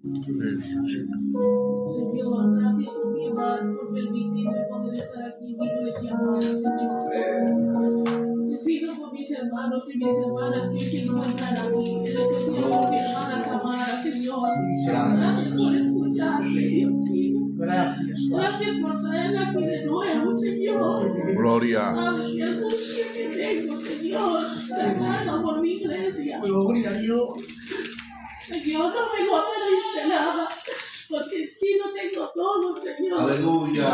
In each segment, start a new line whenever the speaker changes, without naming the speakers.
Señor, gracias un día más por permitirme poder estar aquí en mi iglesia amada, Señor. Te pido por mis hermanos y mis hermanas que se encuentran aquí, en especial por mi hermana Tamara, Señor. Gracias por escucharme, Dios mío. Gracias por traerla aquí de nuevo, Señor.
Gloria.
Sabes que angustia que tengo, Señor, cercana por mi iglesia.
Gloria a Dios.
Señor, no me lo pediste nada, porque sí lo tengo todo, Señor.
Aleluya.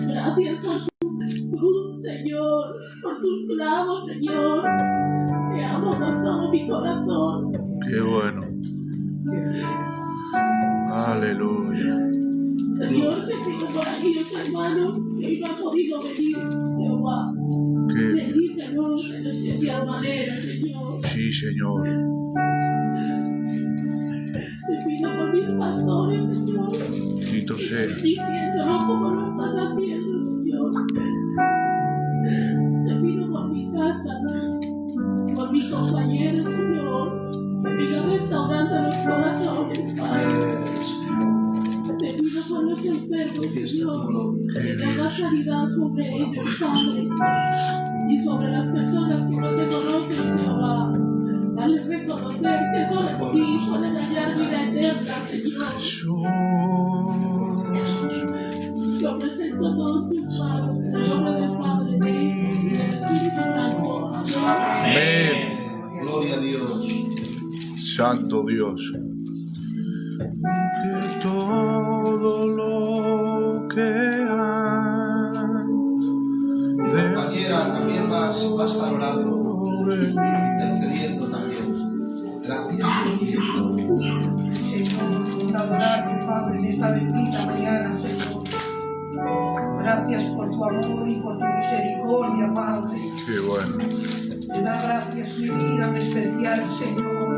Gracias por tu cruz, Señor, por tus clavos, Señor. Te amo con todo mi corazón.
Qué bueno. Aleluya.
Señor, te pido por aquellos hermanos que no han podido venir, Jehová. Bendícelos en especial manera, Señor.
Sí, Señor.
Te pido por mis pastores, Señor.
Bendito seas.
Diciéndolo como lo estás haciendo, Señor. Te pido por mi casa, por mis compañeros, Señor. Te pido restaurando los corazones, Padre. Te pido por los enfermos, Señor. Que hagas sanidad sobre ellos, Padre. Y sobre las personas que no te conocen, Jehová. Dale reconocer que solo en ti pueden hallar vida eterna, Señor. Yo presento todos tus manos en el nombre del Padre, del Hijo y del Espíritu Santo.
Amén.
Gloria a Dios.
Santo Dios. Que todo lo que hay.
Compañera, también vas a estar orando, intercediendo también. Gracias.
Señor, adorarte, Padre, en esta bendita mañana, Señor. Gracias por tu amor y por tu misericordia, Padre.
Qué bueno.
Te da gracias mi vida en especial, Señor,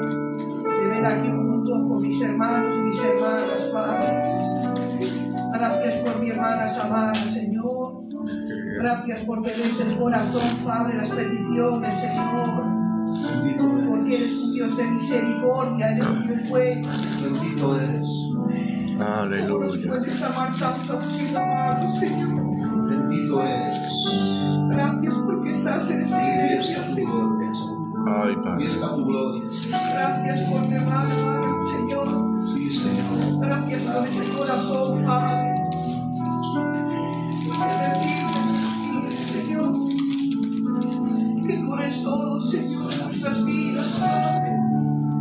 de ver aquí junto con mis hermanos y mis hermanas, Padre. Gracias por mi hermana Samara, Señor. Gracias porque ves el corazón, Padre, las peticiones, Señor. Porque eres un Dios de misericordia, eres un Dios bueno.
Bendito eres.
Aleluya.
Puedes amar tanto sin amarlo, Señor.
Bendito eres.
Gracias porque estás en esta iglesia, Señor.
Ay,
Y
Padre.
está tu gloria.
Gracias por mi hermana, Señor.
Sí, Señor.
Gracias por ese corazón, Padre. Señor, que tú eres todo, Señor, en nuestras vidas, Padre.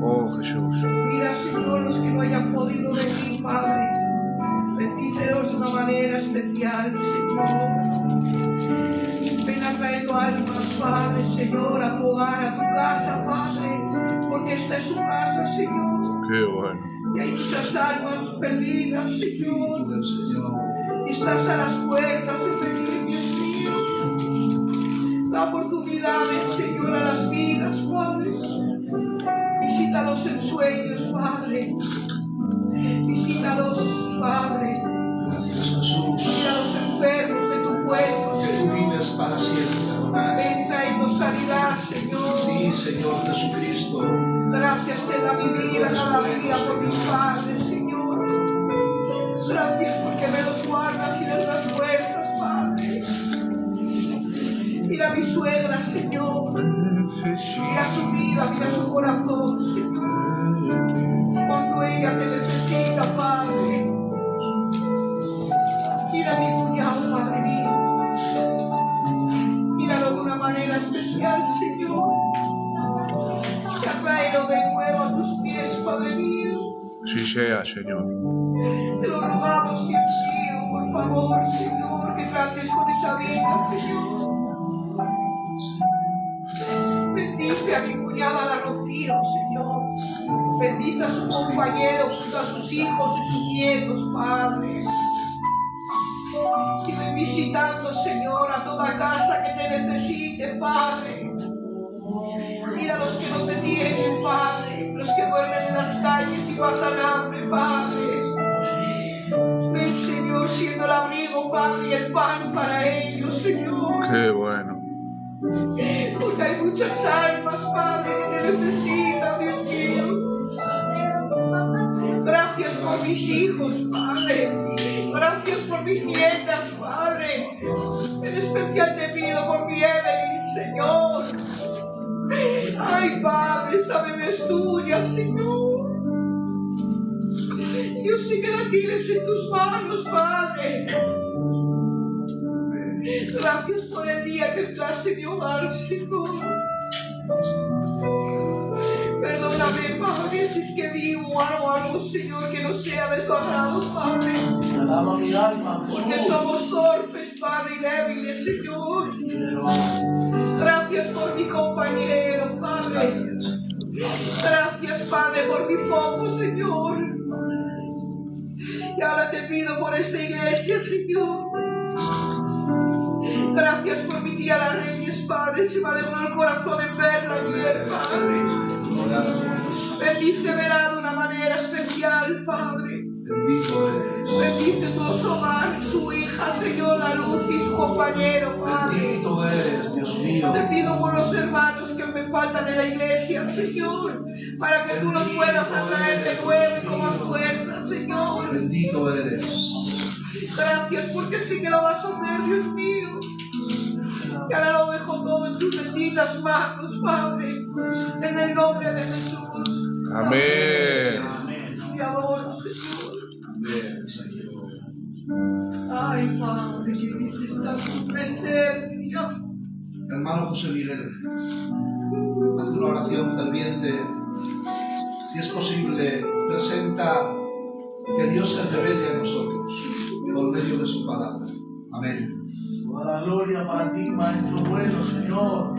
Oh, Jesús.
Mira, Señor, los que no hayan podido venir, Padre. Bendícelos de una manera especial, Señor. Ven atrayendo almas, Padre, Señor, a tu hogar, a tu casa, Padre. Porque esta es su casa, Señor.
Qué bueno.
Y hay muchas almas perdidas, Señor.
Espíritu del Señor.
Y estás a las puertas de venir, Dios mío. Da oportunidades, Señor, a las vidas, Padre. Visítalos en sueños, Padre. Visítalos, Padre.
Gracias, Jesús.
Mira a los enfermos de tu pueblo,
Que tú
Señor.
vives para siempre, Adonai.
Ven trayendo sanidad, Señor.
Sí, Señor Jesucristo.
Gracias te da mi vida cada día por mis padres, Señor. Gracias porque me los guardas y les das fuerzas, Padre. Mira a mi suegra, Señor. Mira su vida, mira su corazón, Señor. Cuando ella te necesita, Padre. Mira a mi cuñado, Padre mío. Míralo de una manera especial, Señor. Que atraelo de nuevo a tus pies, Padre mío.
Sí sea, Señor.
Te lo rogamos, Dios mío, por favor, Señor, que trates con esa vida, Señor. Bendice a mi cuñada la Rocío, Señor. Bendice a su compañero junto a sus hijos y sus nietos, Padre. Y ven visitando, Señor, a toda casa que te necesite, Padre. Mira a los que no te tienen, Padre. Los que duermen en las calles y pasan hambre, Padre. Ven, Señor, siendo el abrigo, Padre, y el pan para ellos, Señor.
Qué bueno.
Porque hay muchas almas, Padre, que te necesitan, Dios mío. por mis hijos, Padre. Gracias por mis nietas, Padre. En especial te pido por mi Evelyn, Señor. Ay, Padre, esta bebé es tuya, Señor. Yo sé que la tienes en tus manos, Padre. Gracias por el día que entraste en mi hogar, Señor. Perdóname, Padre, si es que vi o algo, Señor, que no sea de tu agrado, Padre.
Alaba mi alma, Jesús.
Porque somos torpes, Padre, y débiles, Señor. Gracias por mi compañero, Padre. Gracias, Padre, por mi foco, Señor. Y ahora te pido por esta iglesia, Señor. Gracias por mi tía La Reyes, Padre. Se me alegró el corazón en verla ayer, Padre. Bendice verá de una manera especial, Padre.
Bendito eres.
Bendice todo su hogar, su hija, Señor, La Luz y su compañero, Padre.
Bendito eres, Dios mío.
Te pido por los hermanos que me faltan en la iglesia, Señor, para que tú los puedas atraer de nuevo y con más fuerza, Señor.
Bendito eres.
Gracias porque sé que lo vas a hacer, Dios mío. Y ahora lo dejo todo en tus benditas manos, Padre, en el nombre de Jesús.
Amén.
Te adoro, Señor.
Amén, Señor.
Ay, Padre, que necesita tu presencia.
Hermano José Miguel, haz una oración ferviente. Si es posible, presenta que Dios se revele a nosotros por medio de su palabra. Amén.
Toda la gloria para ti, Maestro bueno, Señor.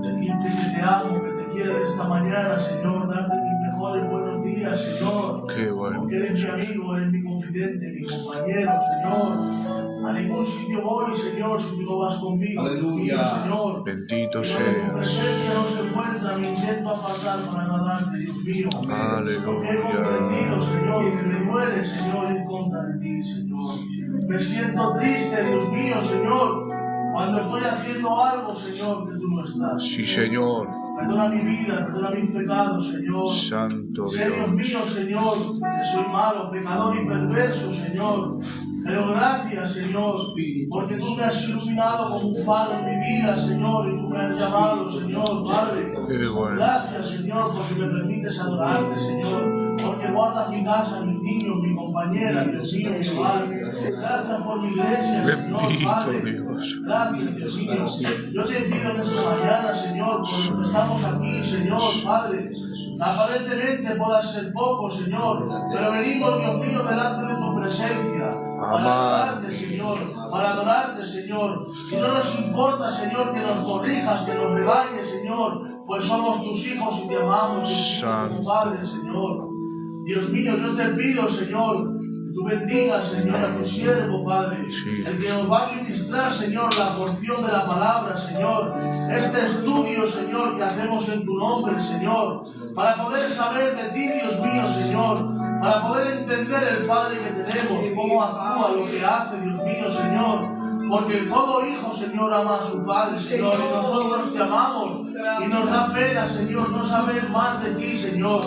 Decirte que te amo, que te quiero en esta mañana, Señor. Darte mis mejores buenos días, Señor.
Qué bueno.
Porque eres mi amigo, eres mi confidente, mi compañero, Señor. A ningún sitio voy, Señor, si tú no vas conmigo.
Aleluya.
Señor.
Bendito
Pero en tu
seas.
presencia no se encuentra mi intento apartar para agradarte, Dios mío. Porque he
Aleluya.
comprendido, Señor, que me duele, Señor, en contra de ti, Señor. Me siento triste, Dios mío, Señor, cuando estoy haciendo algo, Señor, que tú no estás.
Sí, Señor.
Perdona mi vida, perdona mis pecados, Señor.
Santo
Sé, Dios
Dios.
mío, Señor, que soy malo, pecador y perverso, Señor. Pero gracias, Señor, porque tú me has iluminado como un faro en mi vida, Señor, y tú me has llamado, Señor, Padre.
Qué bueno.
Gracias, Señor, porque me permites adorarte, Señor, porque guardas mi casa, mis niños, mi compañera, Dios mío, mi hogar. Gracias por mi iglesia, Señor,
Bendito
Padre.
Dios.
Gracias, Dios mío. Yo te pido en esta mañana, Señor, por lo que estamos aquí, Señor, Padre. Aparentemente pueda ser poco, Señor, pero venimos, Dios mío, delante de tu presencia. Para adorarte, Señor, para adorarte, Señor. Y no nos importa, Señor, que nos corrijas, que nos regañes, Señor, pues somos tus hijos y te amamos, Dios mío, como Padre, Señor. Dios mío, yo te pido, Señor, que tú bendigas, Señor, a tu siervo, Padre, el que nos va a ministrar, Señor, la porción de la palabra, Señor, este estudio, Señor, que hacemos en tu nombre, Señor, para poder saber de ti, Dios mío, Señor, para poder entender el Padre que tenemos, cómo actúa, lo que hace, Dios mío, Señor, porque todo hijo, Señor, ama a su Padre, Señor, y nosotros te amamos, y nos da pena, Señor, no saber más de ti, Señor,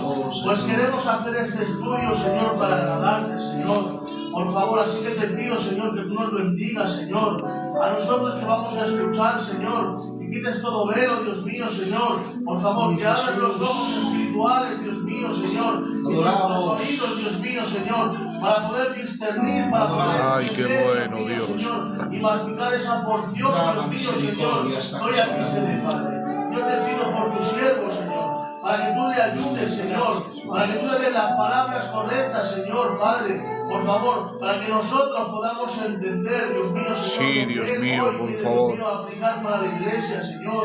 pues queremos hacer este estudio, Señor, para agradarte, Señor. Por favor, así que te pido, Señor, que tú nos bendigas, Señor, a nosotros que vamos a escuchar, Señor, y quites todo velo, Dios mío, Señor, por favor, que abras los ojos espirituales, Dios mío, Señor, y nuestros oídos, Dios mío, Señor, para poder discernir, para poder
Ay, qué
entender,
bueno,
Dios mío,
Dios.
Señor, y masticar esa porción, Dios mío, Señor, estoy aquí, Señor, Padre. Yo te pido por tu siervo, Señor, para que tú le ayudes, Señor, para que tú le des las palabras correctas, Señor, Padre, por favor, para que nosotros podamos entender, Dios mío, Señor,
Sí,
lo que
Dios
Él
mío,
hoy
por
quiere,
favor.
Dios mío, aplicar para la iglesia, Señor.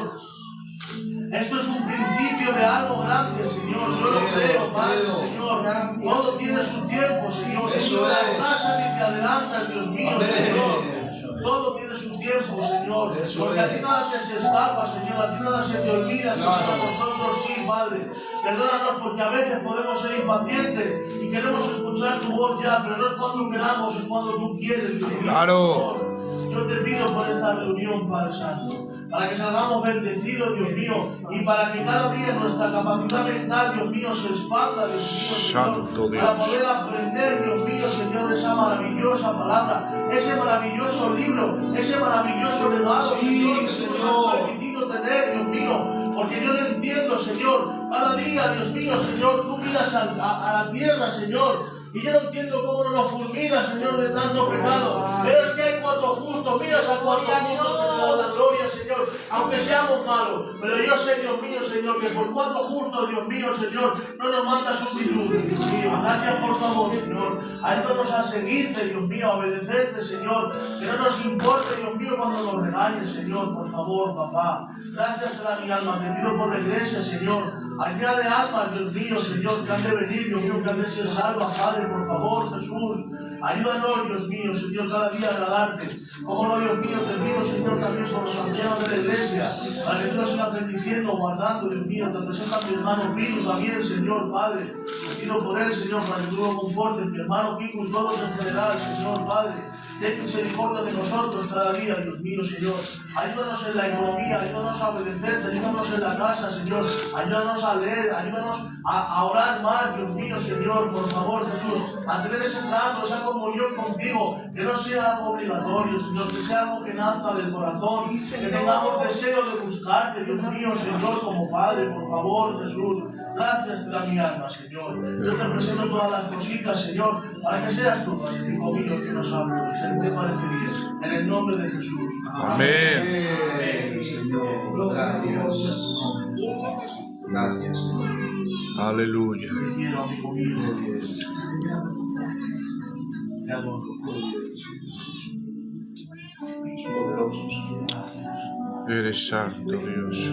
Esto es un principio de algo grande, Señor. Yo lo creo, Padre, Señor. Todo tiene su tiempo, Señor. Si no te atrasas ni te adelantas, Dios mío, Señor. Todo tiene su tiempo, Señor. Porque a ti nada te se escapa, Señor. A ti nada se te olvida, Señor. A nosotros sí, Padre. Perdónanos porque a veces podemos ser impacientes y queremos escuchar tu voz ya, pero no es cuando queramos, es cuando tú quieres, Dios mío,
Claro.
Señor. Yo te pido por esta reunión, Padre Santo. para que salgamos bendecidos, Dios mío, y para que cada día nuestra capacidad mental, Dios mío, se expanda, Dios mío,
Santo
Señor,
Dios.
para poder aprender, Dios mío, Señor, esa maravillosa palabra, ese maravilloso libro, ese maravilloso legado, Señor, que nos has permitido tener, Dios mío, porque yo no entiendo, Señor, cada día, Dios mío, Señor, tú miras a la tierra, Señor, y yo no entiendo cómo no nos fulmina, Señor, de tanto pecado. Pero es que hay 4 justos, miras a 4 justos que te dan la gloria, Señor, aunque seamos malos. Pero yo sé, Dios mío, Señor, que por 4 justos, Dios mío, Señor, no nos mandas un diluvio, Dios mío. Gracias por favor, Señor. Ayúdanos a seguirte, Dios mío, a obedecerte, Señor. Que no nos importe, Dios mío, cuando nos regañes, Señor, por favor, papá. Gracias te da mi alma, te pido por la iglesia, Señor. Ayuda de almas, Dios mío, Señor, que han de venir, Dios mío, que han de ser salvas, Padre, por favor, Jesús. Ayúdanos, Dios mío, Señor, cada día a agradarte. Como no, Dios mío, te pido, Señor, también por los ancianos de la iglesia, para que tú nos sigas bendiciendo, guardando, Dios mío. Te presento a mi hermano Pico también, Señor, Padre. Te pido por él, Señor, para que tú lo confortes. Mi hermano Pico y todos en general, Señor, Padre. Ten misericordia de nosotros cada día, Dios mío, Señor. Ayúdanos en la economía, ayúdanos a obedecerte, ayúdanos en la casa, Señor. Ayúdanos a leer, ayúdanos a orar más, Dios mío, Señor, por favor, Jesús. A tener ese trato, esa comunión contigo, que no sea algo obligatorio, Señor, que sea algo que nazca del corazón, que tengamos deseo de buscarte, Dios mío, Señor, como Padre, por favor, Jesús. Gracias te da mi alma, Señor. Yo te presento todas las cositas, Señor, para que seas tú, Padre, Hijo mío, que nos hables. ¿Qué te parece bien? En el nombre de Jesús.
Amén.
Amén, Señor. Gracias. Gracias, Señor.
Aleluya.
Te quiero, amigo mío. Te adoro.
Poderosos.
Eres santo, Dios.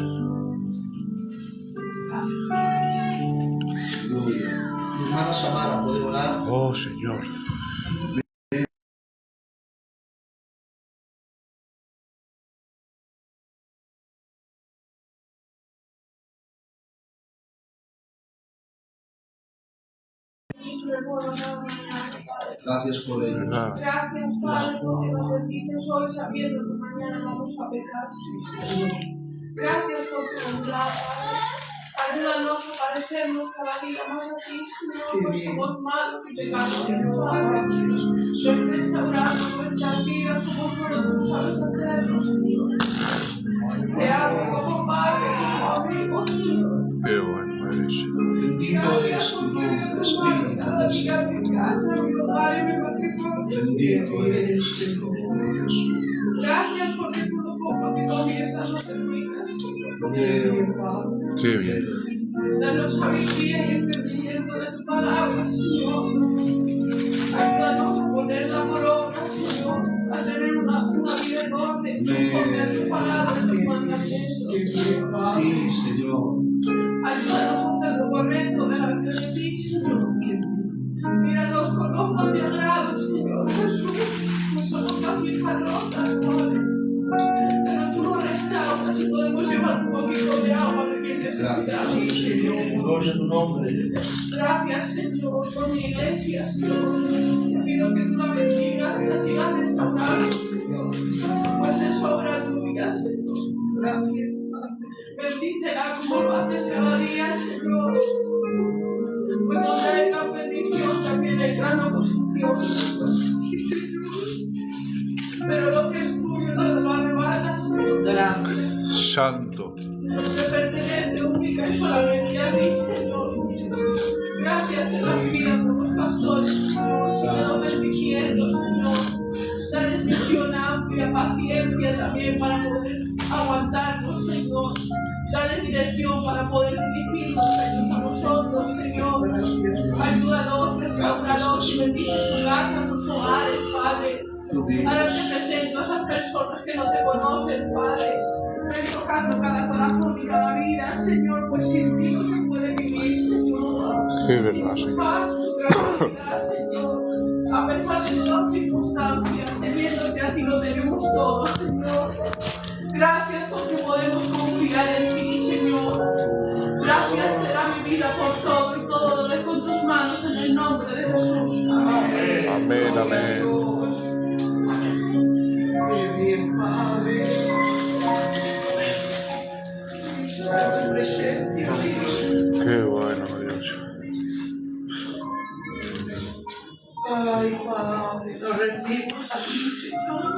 Aleluya. Mi hermana Samara puede orar.
Oh, Señor.
Gracias por ello.
¿Verdad?
Gracias, Padre, porque nos bendices hoy sabiendo que mañana vamos a pecar. Gracias por tu bondad, Padre. Ayúdanos a parecernos cada día más a ti, Señor, pues somos malos y pecadores, Padre. Ven restaurando nuestras vidas como solo tú sabes hacerlo, Señor. Te amo como Padre, como amigo, Señor.
Qué bueno eres.
Bendito es tu nombre, Espíritu del Señor. Bendito eres tu nombre, Jesús.
Gracias porque tú lo que comienzas no terminas.
Qué bien.
Danos sabiduría y entendimiento de tu palabra, Señor. Ayúdanos a ponerla por obra, Señor, a tener una vida en orden, conforme a tu palabra y tus mandamientos.
Sí, Señor.
Ayúdanos a hacer lo correcto delante de ti, Señor. Míranos con ojos de agrado, Señor Jesús, pues somos casi hijas rotas, Padre. Pero tú nos restauras y podemos llevar un poquito de agua de que necesitamos, Señor.
Gloria a tu nombre.
Gracias, Señor, por mi iglesia, Señor. Te pido que tú la bendigas y la sigas restaurando, Señor. Pues es obra tuya, Señor. Gracias, Padre. Bendícela como lo haces cada día, Señor. Pues donde hay gran bendición también hay gran oposición, Señor. Pero lo que es tuyo no te lo arrebatas, Señor. Gracias.
Santo.
Te pertenece única y solamente a ti, Señor. Gracias en la vida por los pastores, Señor. Síguenos bendiciendo, Señor. Dales visión amplia, paciencia también para poder aguantarnos, Señor. Dales dirección para poder dirigirnos ellos a nosotros, Señor. Ayúdanos, restauranos y bendice su casa, sus hogares, Padre. Ahora te presento a esas personas que no te conocen, Padre. Ven tocando cada corazón y cada vida, Señor, pues sin ti no se puede vivir, Señor.
Es verdad, Señor.
Paz, tu tranquilidad, Señor. A pesar de todas las circunstancias, teniéndote a ti lo tenemos todo, Señor. Gracias porque podemos confiar en ti, Señor. Gracias te da mi vida por todo y todo lo dejo en tus manos en el nombre de Jesús. Amén.
Amén, amén.
Qué bien, Padre.
Ay, Padre, nos rendimos a ti, Señor.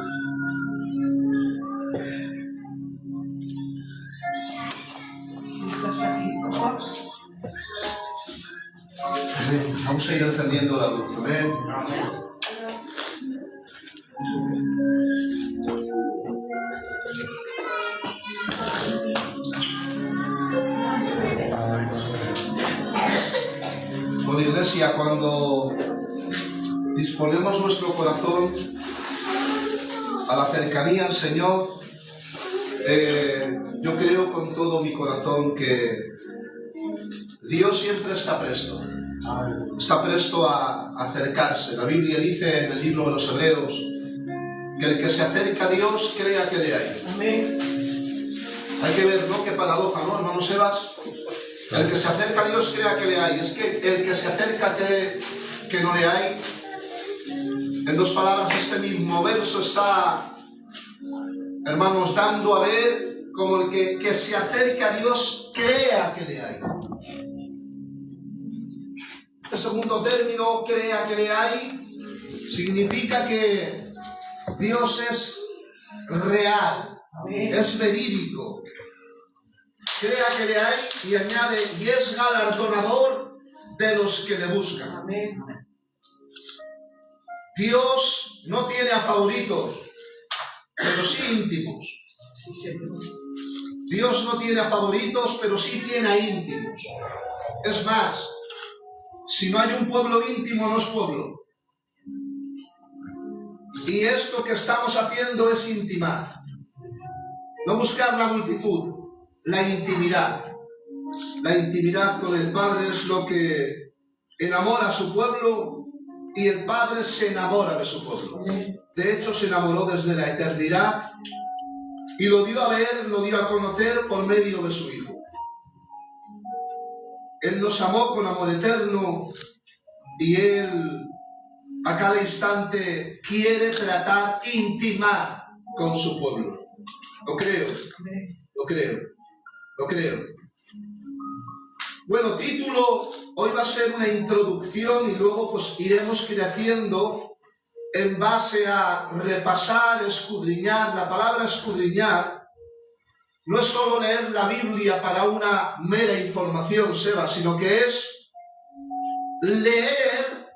¿Estás aquí, papá?
Amén. Vamos a ir encendiendo la luz. Amén.
Amén.
Bueno, iglesia, cuando disponemos nuestro corazón a la cercanía al Señor, yo creo con todo mi corazón que Dios siempre está presto. Está presto a acercarse. La Biblia dice en el libro de los Hebreos que el que se acerca a Dios crea que le hay.
Amén.
Hay que ver, ¿no? Qué paradoja, ¿no, hermano Sebas? El que se acerca a Dios crea que le hay. Es que el que se acerca cree que no le hay. En dos palabras, este mismo verso está, hermanos, dando a ver como el que se acerca a Dios crea que le hay. El segundo término, crea que le hay, significa que Dios es real, es verídico. Crea que le hay y añade, y es galardonador de los que le buscan.
Amén.
Dios no tiene a favoritos, pero sí íntimos.
Sí, Señor.
Dios no tiene a favoritos, pero sí tiene a íntimos. Es más, si no hay un pueblo íntimo, no es pueblo. Y esto que estamos haciendo es intimar. No buscar la multitud, la intimidad. La intimidad con el Padre es lo que enamora a su pueblo y el Padre se enamora de su pueblo. De hecho, se enamoró desde la eternidad y lo dio a ver, lo dio a conocer por medio de su Hijo. Él nos amó con amor eterno y Él a cada instante quiere tratar, intimar con su pueblo. Lo creo, lo creo, lo creo. Bueno, título, hoy va a ser una introducción y luego pues iremos creciendo en base a repasar, escudriñar. La palabra escudriñar no es solo leer la Biblia para una mera información, Seba, sino que es leer,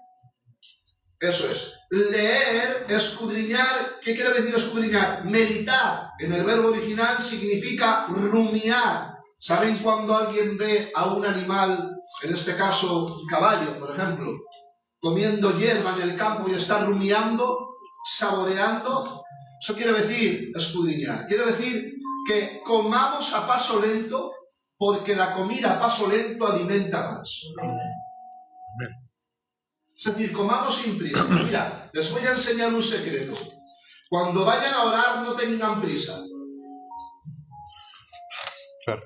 eso es, leer, escudriñar. ¿Qué quiere decir escudriñar? Meditar. En el verbo original significa rumiar. ¿Saben cuando alguien ve a un animal, en este caso un caballo, por ejemplo, comiendo hierba en el campo y está rumiando, saboreando? Eso quiere decir escudriñar. Quiere decir que comamos a paso lento, porque la comida a paso lento alimenta más. Es decir, comamos sin prisa. Mira, les voy a enseñar un secreto. Cuando vayan a orar, no tengan prisa.
Claro.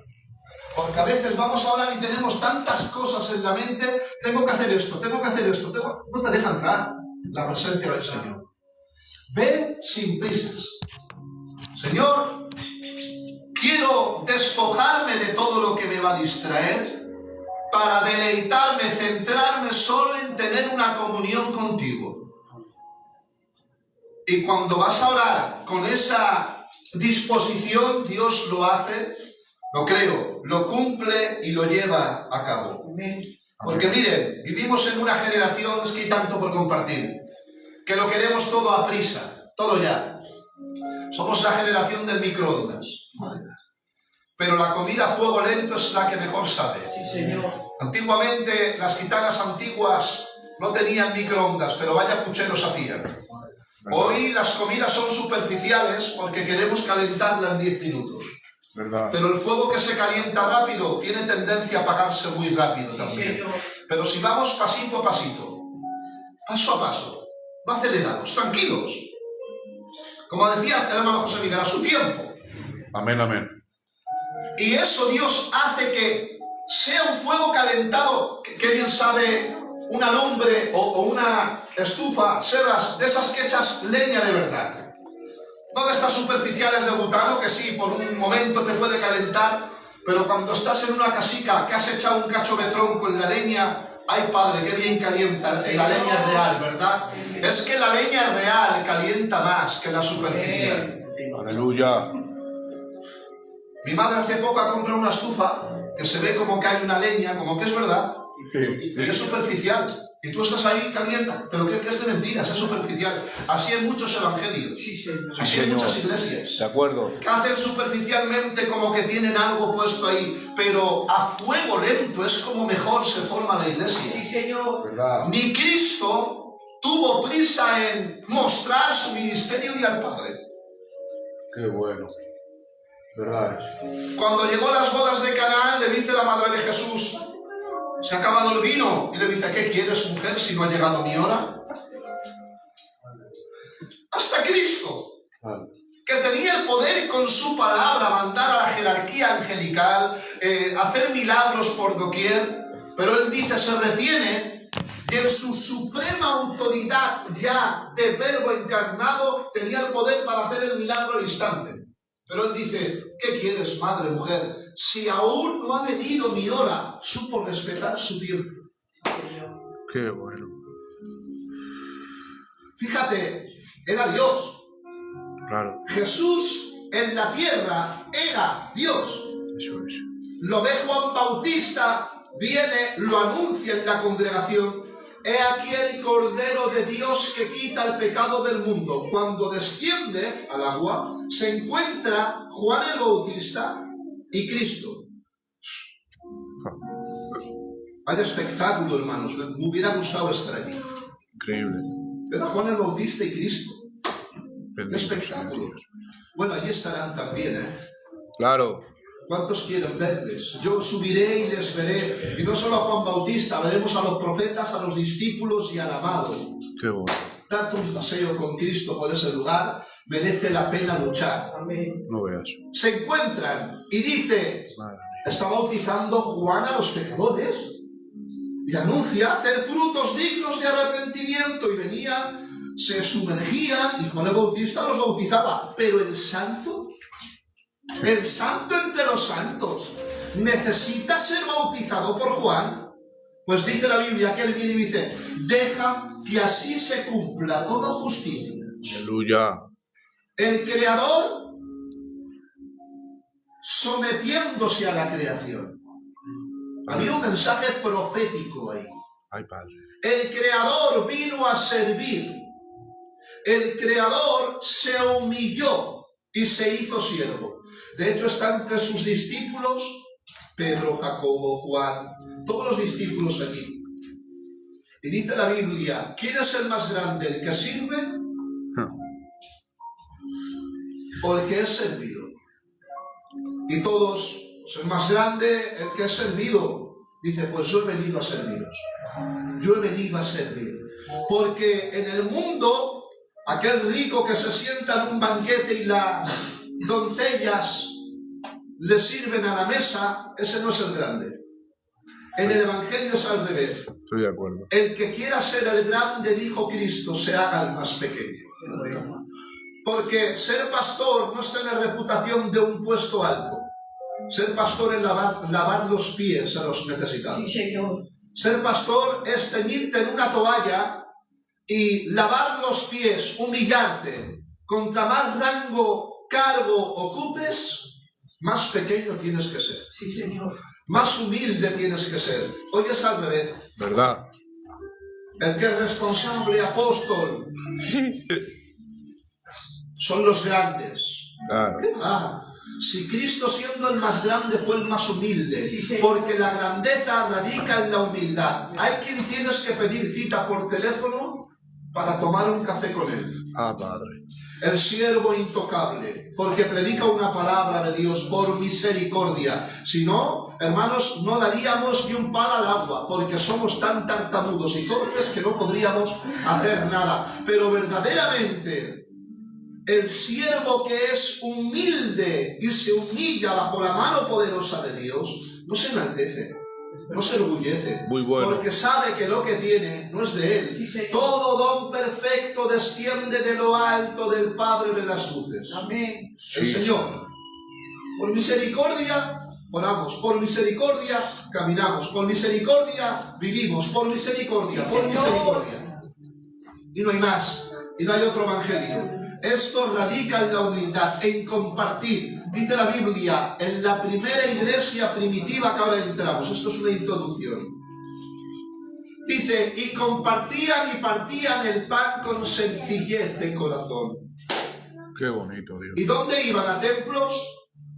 Porque a veces vamos a orar y tenemos tantas cosas en la mente. Tengo que hacer esto, tengo que hacer esto. No te deja entrar la presencia del Señor. Ve sin prisas. Señor, quiero despojarme de todo lo que me va a distraer para deleitarme, centrarme solo en tener una comunión contigo. Y cuando vas a orar con esa disposición, Dios lo hace, lo creo, lo cumple y lo lleva a cabo. Porque miren, vivimos en una generación, es que hay tanto por compartir, que lo queremos todo a prisa, todo ya. Somos la generación del microondas. Pero la comida a fuego lento es la que mejor sabe.
Sí, Señor.
Antiguamente, las gitanas antiguas no tenían microondas, pero vaya pucheros hacían. Hoy las comidas son superficiales porque queremos calentarla en 10 minutos.
¿Verdad?
Pero el fuego que se calienta rápido tiene tendencia a apagarse muy rápido también.
Sí, Señor.
Pero si vamos pasito a pasito, paso a paso, no acelerados, tranquilos. Como decía el hermano José Miguel, a su tiempo.
Amén, amén.
Y eso Dios hace que sea un fuego calentado, que bien sabe una lumbre o una estufa, Sebas, de esas que echas leña de verdad. No de estas superficiales de butano que sí, por un momento te puede calentar, pero cuando estás en una casica que has echado un cacho de tronco en la leña, Ay, Padre, qué bien calienta la leña real, ¿verdad? Es que la leña real calienta más que la superficial.
Aleluya.
Mi madre hace poco ha comprado una estufa que se ve como que hay una leña, como que es verdad,
Sí,
y es superficial. Y tú estás ahí caliente, pero que es de mentiras, es superficial. Así hay muchos evangelios, así hay muchas iglesias.
De acuerdo.
Que hacen superficialmente como que tienen algo puesto ahí, pero a fuego lento es como mejor se forma la iglesia.
Sí, Señor.
¿Verdad?
Ni Cristo tuvo prisa en mostrar su ministerio ni al Padre.
Qué bueno. ¿Verdad?
Cuando llegó a las bodas de Canaán, le dice la madre de Jesús: se ha acabado el vino. Y le dice: ¿qué quieres, mujer, si no ha llegado mi hora? Hasta Cristo,
Vale.
que tenía el poder con su palabra mandar a la jerarquía angelical, hacer milagros por doquier, pero él dice, se retiene, y en su suprema autoridad ya de verbo encarnado tenía el poder para hacer el milagro al instante. Pero él dice: ¿qué quieres, madre, mujer? Si aún no ha venido mi hora. Supo respetar su tiempo.
Qué bueno.
Fíjate, era Dios.
Claro.
Jesús en la tierra era Dios.
Eso es.
Lo ve Juan Bautista, viene, lo anuncia en la congregación. He aquí el Cordero de Dios que quita el pecado del mundo. Cuando desciende al agua, se encuentra Juan el Bautista y Cristo. Vaya espectáculo, hermanos. Me hubiera gustado estar aquí.
Increíble.
Era Juan el Bautista y Cristo. ¡Qué
Bendito sea
espectáculo!
Dios.
Bueno, allí estarán también, ¿eh?
Claro.
¿Cuántos quieren verles? Yo subiré y les veré. Y no solo a Juan Bautista, veremos a los profetas, a los discípulos y al amado.
Qué bueno.
Darte un paseo con Cristo por ese lugar merece la pena luchar.
Amén.
No veas.
Se encuentran y dice:
Madre mía.
está bautizando Juan a los pecadores y anuncia hacer frutos dignos de arrepentimiento, y venían, se sumergían y Juan el Bautista los bautizaba. Pero el santo entre los santos, necesita ser bautizado por Juan. Pues dice la Biblia que él viene y dice: deja que así se cumpla toda justicia.
Aleluya.
El Creador sometiéndose a la creación. Había un mensaje profético ahí.
Ay, Padre.
El Creador vino a servir. El Creador se humilló y se hizo siervo. De hecho, está entre sus discípulos Pedro, Jacobo, Juan, todos los discípulos aquí. Y dice la Biblia: ¿quién es el más grande, el que sirve o el que es servido? Y todos, pues el más grande, el que es servido. Dice: pues yo he venido a serviros. Yo he venido a servir. Porque en el mundo, aquel rico que se sienta en un banquete y las doncellas le sirven a la mesa, ese no es el grande. En el Evangelio es al revés.
Estoy de acuerdo.
El que quiera ser el grande, dijo Cristo, se haga el más pequeño. Porque ser pastor no es tener reputación de un puesto alto. Ser pastor es lavar los pies a los necesitados.
Sí, Señor.
Ser pastor es ceñirte en una toalla y lavar los pies, humillarte. Contra más rango, cargo ocupes, más pequeño tienes que ser.
Sí, Señor.
Más humilde tienes que ser. Hoy es al revés.
¿Verdad?
El que es responsable, apóstol, son los grandes.
Claro.
Si Cristo, siendo el más grande, fue el más humilde,
Sí, sí.
porque la grandeza radica en la humildad. Hay quien tienes que pedir cita por teléfono para tomar un café con él.
Ah, Padre.
El siervo intocable, porque predica una palabra de Dios por misericordia. Si no, hermanos, no daríamos ni un palo al agua, porque somos tan tartamudos y torpes que no podríamos hacer nada. Pero verdaderamente, el siervo que es humilde y se humilla bajo la mano poderosa de Dios, no se enaltece, no se orgullece,
Muy bueno.
porque sabe que lo que tiene no es de él.
Sí, Señor.
Todo don perfecto desciende de lo alto del Padre de las luces.
Amén.
El
Sí.
Señor, por misericordia, oramos, por misericordia caminamos, por misericordia vivimos, por misericordia, por misericordia. Y no hay más, y no hay otro evangelio. Esto radica en la humildad, en compartir. Dice la Biblia, en la primera iglesia primitiva que ahora entramos, esto es una introducción. Dice, y compartían y partían el pan con sencillez de corazón.
Qué bonito, Dios.
¿Y dónde iban? ¿A templos?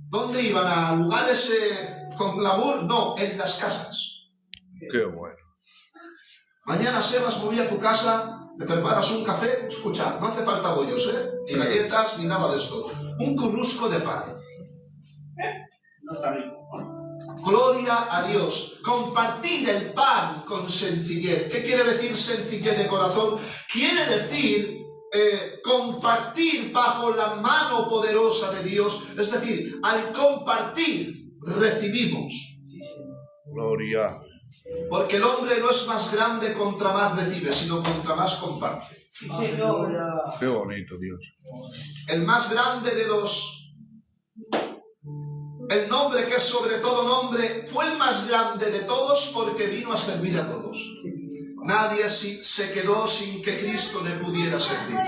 ¿Dónde iban? ¿A lugares con glamour? No, en las casas.
Qué bueno.
Mañana, Sebas, me voy a tu casa, me preparas un café. Escucha, no hace falta bollos, ni galletas, ni nada de esto. Un currusco de pan.
No está rico.
Gloria a Dios. Compartir el pan con sencillez. ¿Qué quiere decir sencillez de corazón? Quiere decir compartir bajo la mano poderosa de Dios. Es decir, al compartir recibimos.
Gloria.
Porque el hombre no es más grande contra más recibe, sino contra más comparte.
Sí, Señor.
Qué bonito, Dios.
El más grande de los... El nombre que es sobre todo nombre fue el más grande de todos porque vino a servir a todos. Nadie se quedó sin que Cristo le pudiera servir.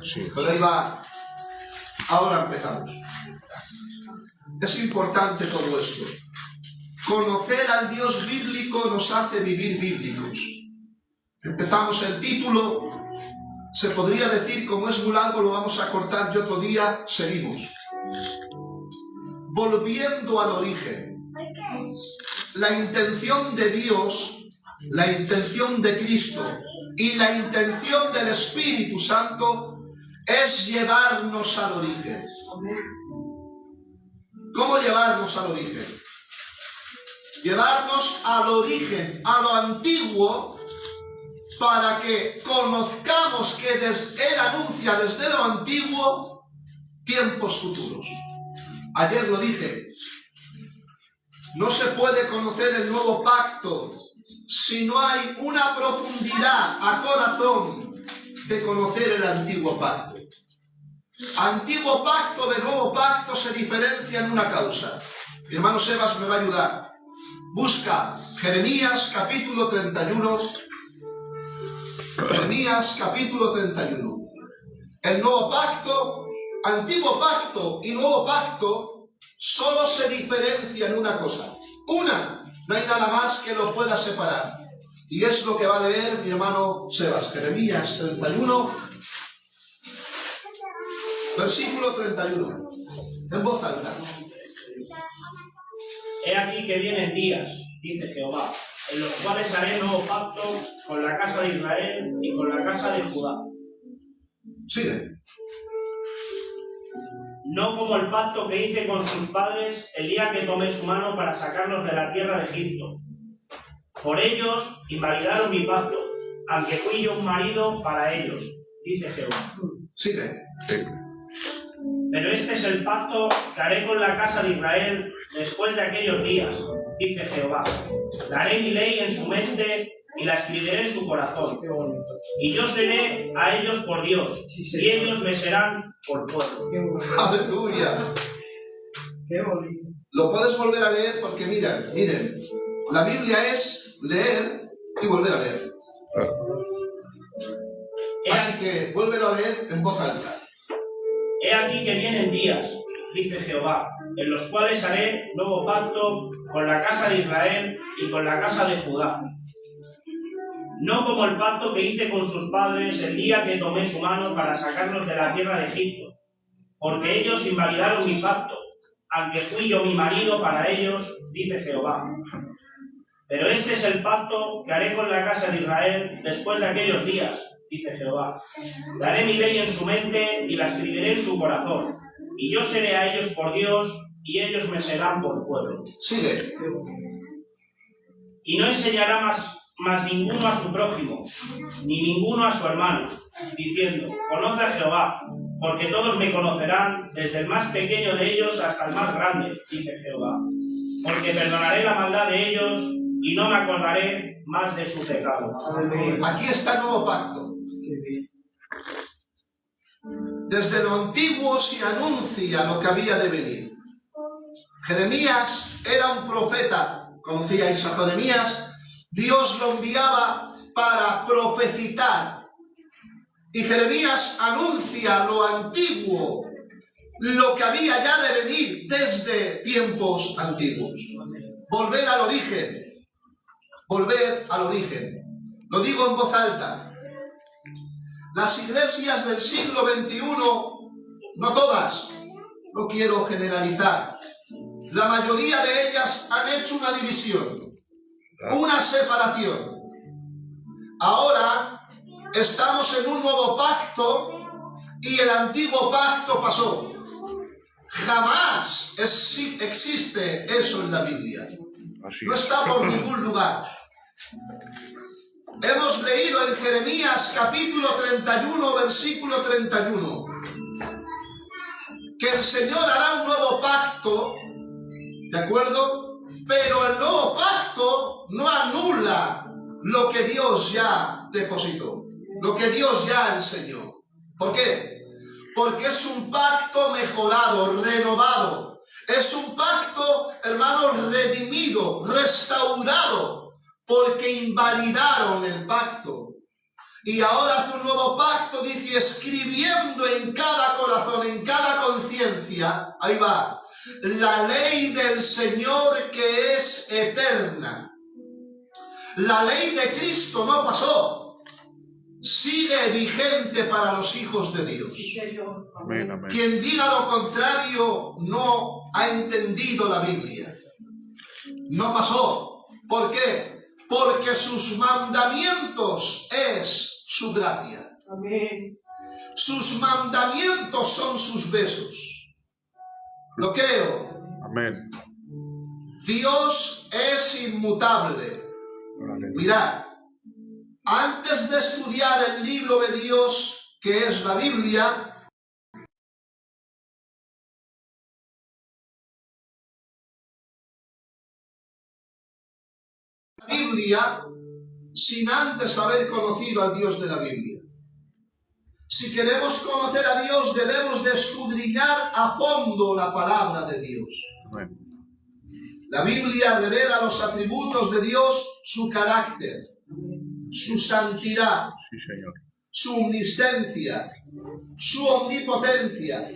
Sí.
Pero ahí va. Ahora empezamos. Es importante todo esto. Conocer al Dios bíblico nos hace vivir bíblicos. Empezamos el título. Se podría decir, como es muy largo, lo vamos a cortar y otro día seguimos. Volviendo al origen. La intención de Dios, la intención de Cristo y la intención del Espíritu Santo es llevarnos al origen. ¿Cómo llevarnos al origen? Llevarnos al origen, a lo antiguo, para que conozcamos que Él anuncia desde lo antiguo tiempos futuros. Ayer lo dije, no se puede conocer el nuevo pacto si no hay una profundidad a corazón de conocer el antiguo pacto. Antiguo pacto de nuevo pacto se diferencia en una causa. Mi hermano Sebas me va a ayudar. Busca Jeremías capítulo 31. Jeremías capítulo 31. El nuevo pacto, antiguo pacto y nuevo pacto solo se diferencia en una cosa. Una, no hay nada más que lo pueda separar. Y es lo que va a leer mi hermano Sebas. Jeremías 31, versículo 31. En voz alta.
He aquí que vienen días, dice Jehová, en los cuales haré nuevo pacto con la casa de Israel y con la casa de Judá.
Sigue.
No como el pacto que hice con sus padres el día que tomé su mano para sacarlos de la tierra de Egipto. Por ellos invalidaron mi pacto, aunque fui yo un marido para ellos, dice Jehová.
Sigue.
Sí.
Pero este es el pacto que haré con la casa de Israel después de aquellos días, dice Jehová. Daré mi ley en su mente y la escribiré en su corazón. Y yo seré a ellos por Dios, y ellos me serán por pueblo.
Aleluya.
Qué bonito.
Lo puedes volver a leer porque miren, la Biblia es leer y volver a leer. Así que vuélvelo a leer en voz alta.
He aquí que vienen días, dice Jehová, en los cuales haré nuevo pacto con la casa de Israel y con la casa de Judá. No como el pacto que hice con sus padres el día que tomé su mano para sacarlos de la tierra de Egipto, porque ellos invalidaron mi pacto, aunque fui yo mi marido para ellos, dice Jehová. Pero este es el pacto que haré con la casa de Israel después de aquellos días, dice Jehová. Daré mi ley en su mente y la escribiré en su corazón, y yo seré a ellos por Dios, y ellos me serán por pueblo.
Sigue.
Y no enseñará más ninguno a su prójimo, ni ninguno a su hermano, diciendo, conoce a Jehová, porque todos me conocerán, desde el más pequeño de ellos hasta el más grande, dice Jehová. Porque perdonaré la maldad de ellos, y no me acordaré más de su pecado.
Aquí está el nuevo pacto. Desde lo antiguo se anuncia lo que había de venir. Jeremías era un profeta, conocíais a Jeremías, Dios lo enviaba para profetizar. Y Jeremías anuncia lo antiguo, lo que había ya de venir desde tiempos antiguos. Volver al origen, volver al origen. Lo digo en voz alta. Las iglesias del siglo XXI, no todas, no quiero generalizar, la mayoría de ellas han hecho una división, una separación. Ahora estamos en un nuevo pacto y el antiguo pacto pasó. Jamás existe eso en la Biblia. No está por ningún lugar. Hemos leído en Jeremías capítulo 31, versículo 31, que el Señor hará un nuevo pacto, ¿de acuerdo? Pero el nuevo pacto no anula lo que Dios ya depositó, lo que Dios ya enseñó. ¿Por qué? Porque es un pacto mejorado, renovado. Es un pacto, hermanos, redimido, restaurado, porque invalidaron el pacto. Y ahora hace un nuevo pacto, dice, escribiendo en cada corazón, en cada conciencia, ahí va, la ley del Señor que es eterna. La ley de Cristo no pasó. Sigue vigente para los hijos de Dios.
Amén, amén.
Quien diga lo contrario no ha entendido la Biblia. No pasó. ¿Por qué? Porque sus mandamientos es su gracia.
Amén.
Sus mandamientos son sus besos. Lo creo.
Amén.
Dios es inmutable.
Aleluya.
Mirad. Antes de estudiar el libro de Dios, que es la Biblia, sin antes haber conocido al Dios de la Biblia. Si queremos conocer a Dios, debemos de escudriñar a fondo la palabra de Dios.
Amén.
La Biblia revela los atributos de Dios, su carácter, su santidad,
Sí, Señor.
su omnisciencia, su omnipotencia,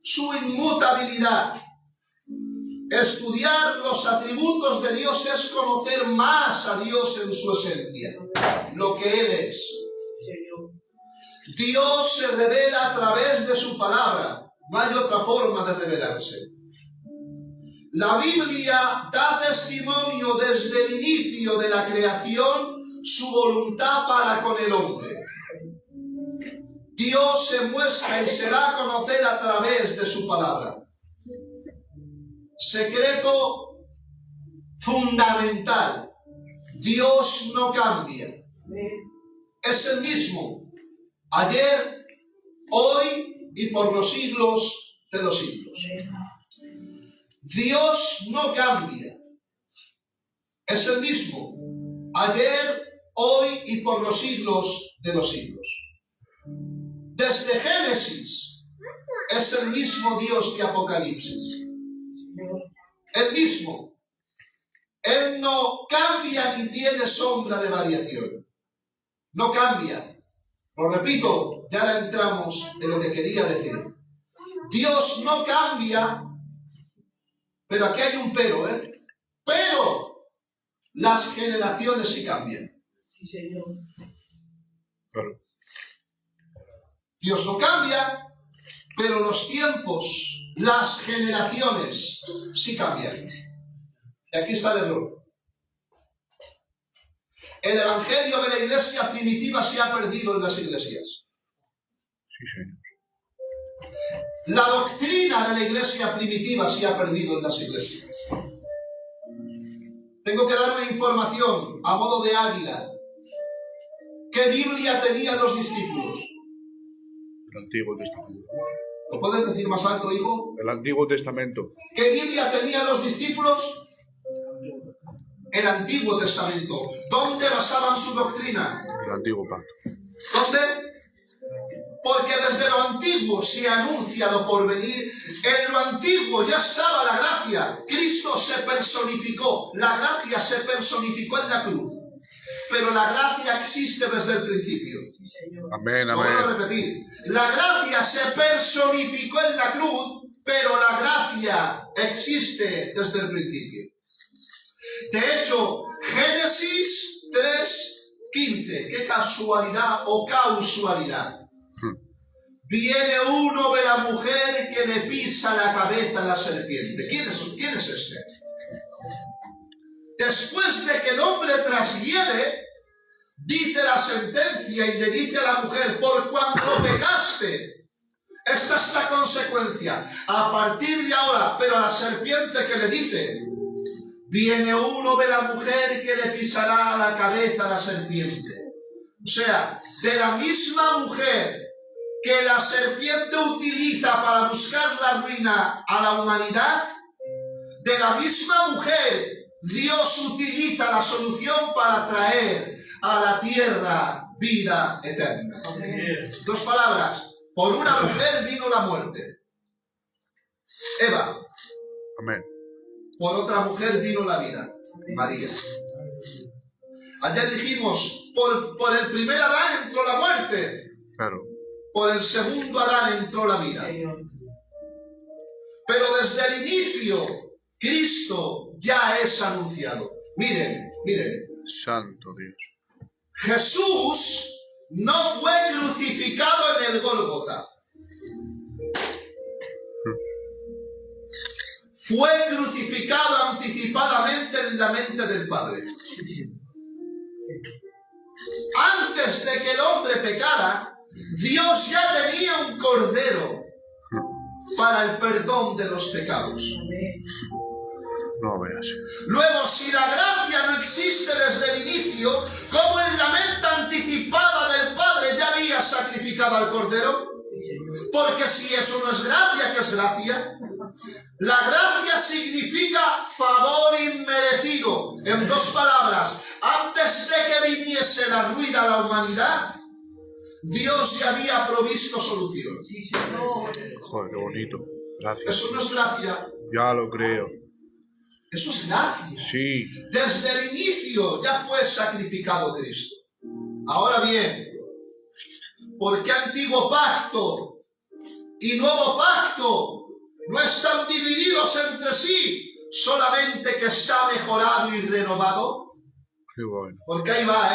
su inmutabilidad. Estudiar los atributos de Dios es conocer más a Dios en su esencia, lo que Él es. Dios se revela a través de su palabra, no hay otra forma de revelarse. La Biblia da testimonio desde el inicio de la creación su voluntad para con el hombre. Dios se muestra y se da a conocer a través de su palabra. Secreto fundamental. Dios no cambia. Es el mismo. Ayer, hoy y por los siglos de los siglos. Dios no cambia. Es el mismo. Ayer, hoy y por los siglos de los siglos. Desde Génesis es el mismo Dios que Apocalipsis. El mismo. Él no cambia ni tiene sombra de variación. No cambia. Lo repito, ya ahora entramos en lo que quería decir. Dios no cambia, pero aquí hay un pero, Pero las generaciones sí cambian.
Sí, Señor.
Claro.
Dios no cambia, pero los tiempos, las generaciones sí cambian. Y aquí está el error. El evangelio de la iglesia primitiva se ha perdido en las iglesias.
Sí, Señor.
La doctrina de la iglesia primitiva se ha perdido en las iglesias. Tengo que dar una información a modo de águila. ¿Qué Biblia tenían los discípulos?
El Antiguo Testamento.
¿Lo puedes decir más alto, hijo?
El Antiguo Testamento.
¿Qué Biblia tenían los discípulos? El Antiguo Testamento. ¿Dónde basaban su doctrina?
El Antiguo Pacto.
¿Dónde? Porque desde lo antiguo se anuncia lo porvenir. En lo antiguo ya estaba la gracia. Cristo se personificó. La gracia se personificó en la cruz. Pero la gracia existe desde el principio.
Amén,
Lo voy a
amén.
repetir. La gracia se personificó en la cruz, pero la gracia existe desde el principio. De hecho, Génesis 3:15. Qué casualidad o causalidad. Viene uno de la mujer que le pisa la cabeza a la serpiente. ¿Quién es este? Después de que el hombre transgrede, dice la sentencia y le dice a la mujer, por cuanto pecaste, esta es la consecuencia. A partir de ahora, pero a la serpiente que le dice, viene uno de la mujer que le pisará la cabeza a la serpiente. O sea, de la misma mujer que la serpiente utiliza para buscar la ruina a la humanidad, de la misma mujer Dios utiliza la solución para traer a la tierra vida eterna. Dos palabras. Por una mujer vino la muerte. Eva.
Amén.
Por otra mujer vino la vida. María. Ayer dijimos, por el primer Adán entró la muerte.
Claro.
Por el segundo Adán entró la vida. Pero desde el inicio, Cristo ya es anunciado. Miren.
Santo Dios.
Jesús no fue crucificado en el Gólgota. Fue crucificado anticipadamente en la mente del Padre. Antes de que el hombre pecara, Dios ya tenía un cordero para el perdón de los pecados.
No veas.
Luego, si la gracia no existe desde el inicio, ¿cómo en la mente anticipada del Padre ya había sacrificado al Cordero? Porque si eso no es gracia, ¿qué es gracia? La gracia significa favor inmerecido. En dos palabras, antes de que viniese la ruina a la humanidad, Dios ya había provisto solución.
Joder, qué bonito. Gracias.
Eso no es gracia.
Ya lo creo.
Eso es gracia.
Sí.
Desde el inicio ya fue sacrificado Cristo. Ahora bien, ¿por qué antiguo pacto y nuevo pacto no están divididos entre sí? Solamente que está mejorado y renovado.
Qué bueno.
Porque ahí va,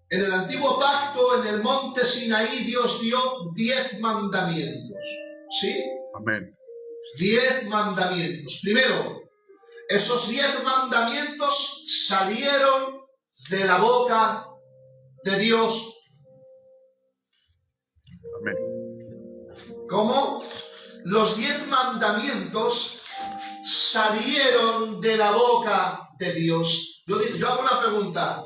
En el antiguo pacto, en el monte Sinaí, Dios dio 10 mandamientos. ¿Sí?
Amén.
10 mandamientos. Primero, esos 10 mandamientos salieron de la boca de Dios.
Amén.
¿Cómo? Los 10 mandamientos salieron de la boca de Dios. Yo hago una pregunta.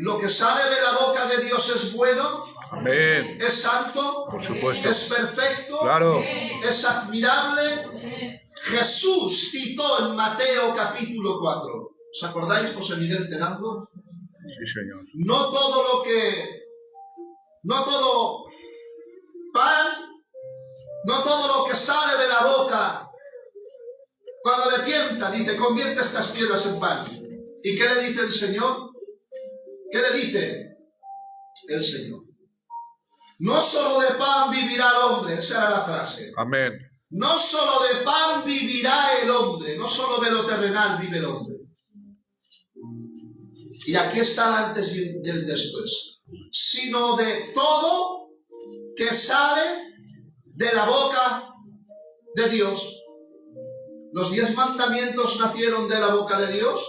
¿Lo que sale de la boca de Dios es bueno?
Amén.
¿Es santo?
Por supuesto.
¿Es perfecto?
Claro.
¿Es admirable? Jesús citó en Mateo capítulo 4. ¿Os acordáis, José Miguel cenando?
Sí, Señor.
No todo pan, no todo lo que sale de la boca, cuando le tienta, dice, convierte estas piedras en pan. ¿Y qué le dice el Señor? ¿Qué le dice el Señor? No solo de pan vivirá el hombre, esa era la frase.
Amén.
No solo de pan vivirá el hombre, no solo de lo terrenal vive el hombre. Y aquí está el antes y el después. Sino de todo que sale de la boca de Dios. ¿Los 10 mandamientos nacieron de la boca de Dios?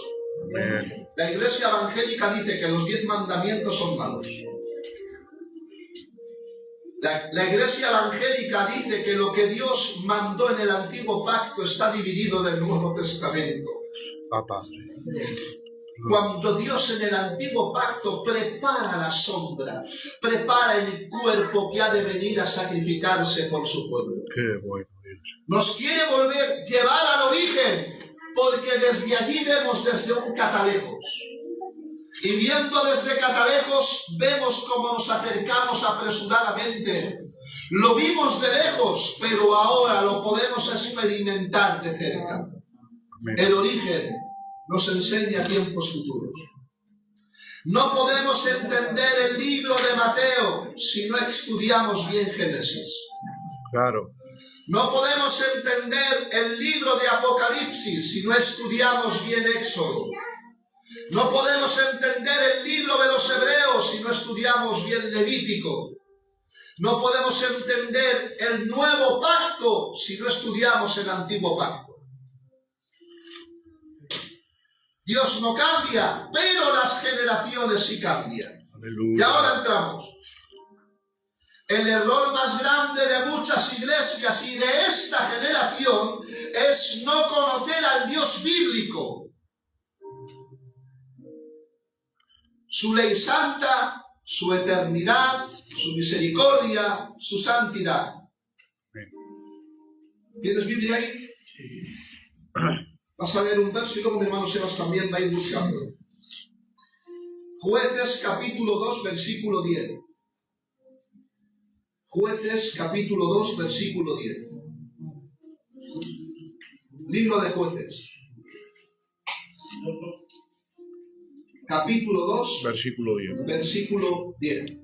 Amén.
La Iglesia evangélica dice que los 10 mandamientos son malos. La Iglesia evangélica dice que lo que Dios mandó en el antiguo pacto está dividido del Nuevo Testamento.
Papá.
Cuando Dios en el antiguo pacto prepara la sombra, prepara el cuerpo que ha de venir a sacrificarse por su pueblo.
Qué bueno, Dios.
Nos quiere llevar al origen, porque desde allí vemos desde un catalejos. Y viendo desde catalejos, vemos cómo nos acercamos apresuradamente. Lo vimos de lejos, pero ahora lo podemos experimentar de cerca.
Amén.
El origen nos enseña tiempos futuros. No podemos entender el libro de Mateo si no estudiamos bien Génesis.
Claro.
No podemos entender el libro de Apocalipsis si no estudiamos bien Éxodo. No podemos entender el libro de los Hebreos si no estudiamos bien Levítico. No podemos entender el nuevo pacto si no estudiamos el antiguo pacto. Dios no cambia, pero las generaciones sí cambian. Y
Aleluya.
ahora entramos. El error más grande de muchas iglesias y de esta generación es no conocer al Dios bíblico. Su ley santa, su eternidad, su misericordia, su santidad. ¿Tienes Biblia ahí? Vas a leer un verso y luego mi hermano Sebas también va a ir buscando. Jueces capítulo 2, versículo 10. Jueces capítulo 2, versículo 10. Libro de Jueces. Capítulo 2,
Versículo 10.
versículo 10.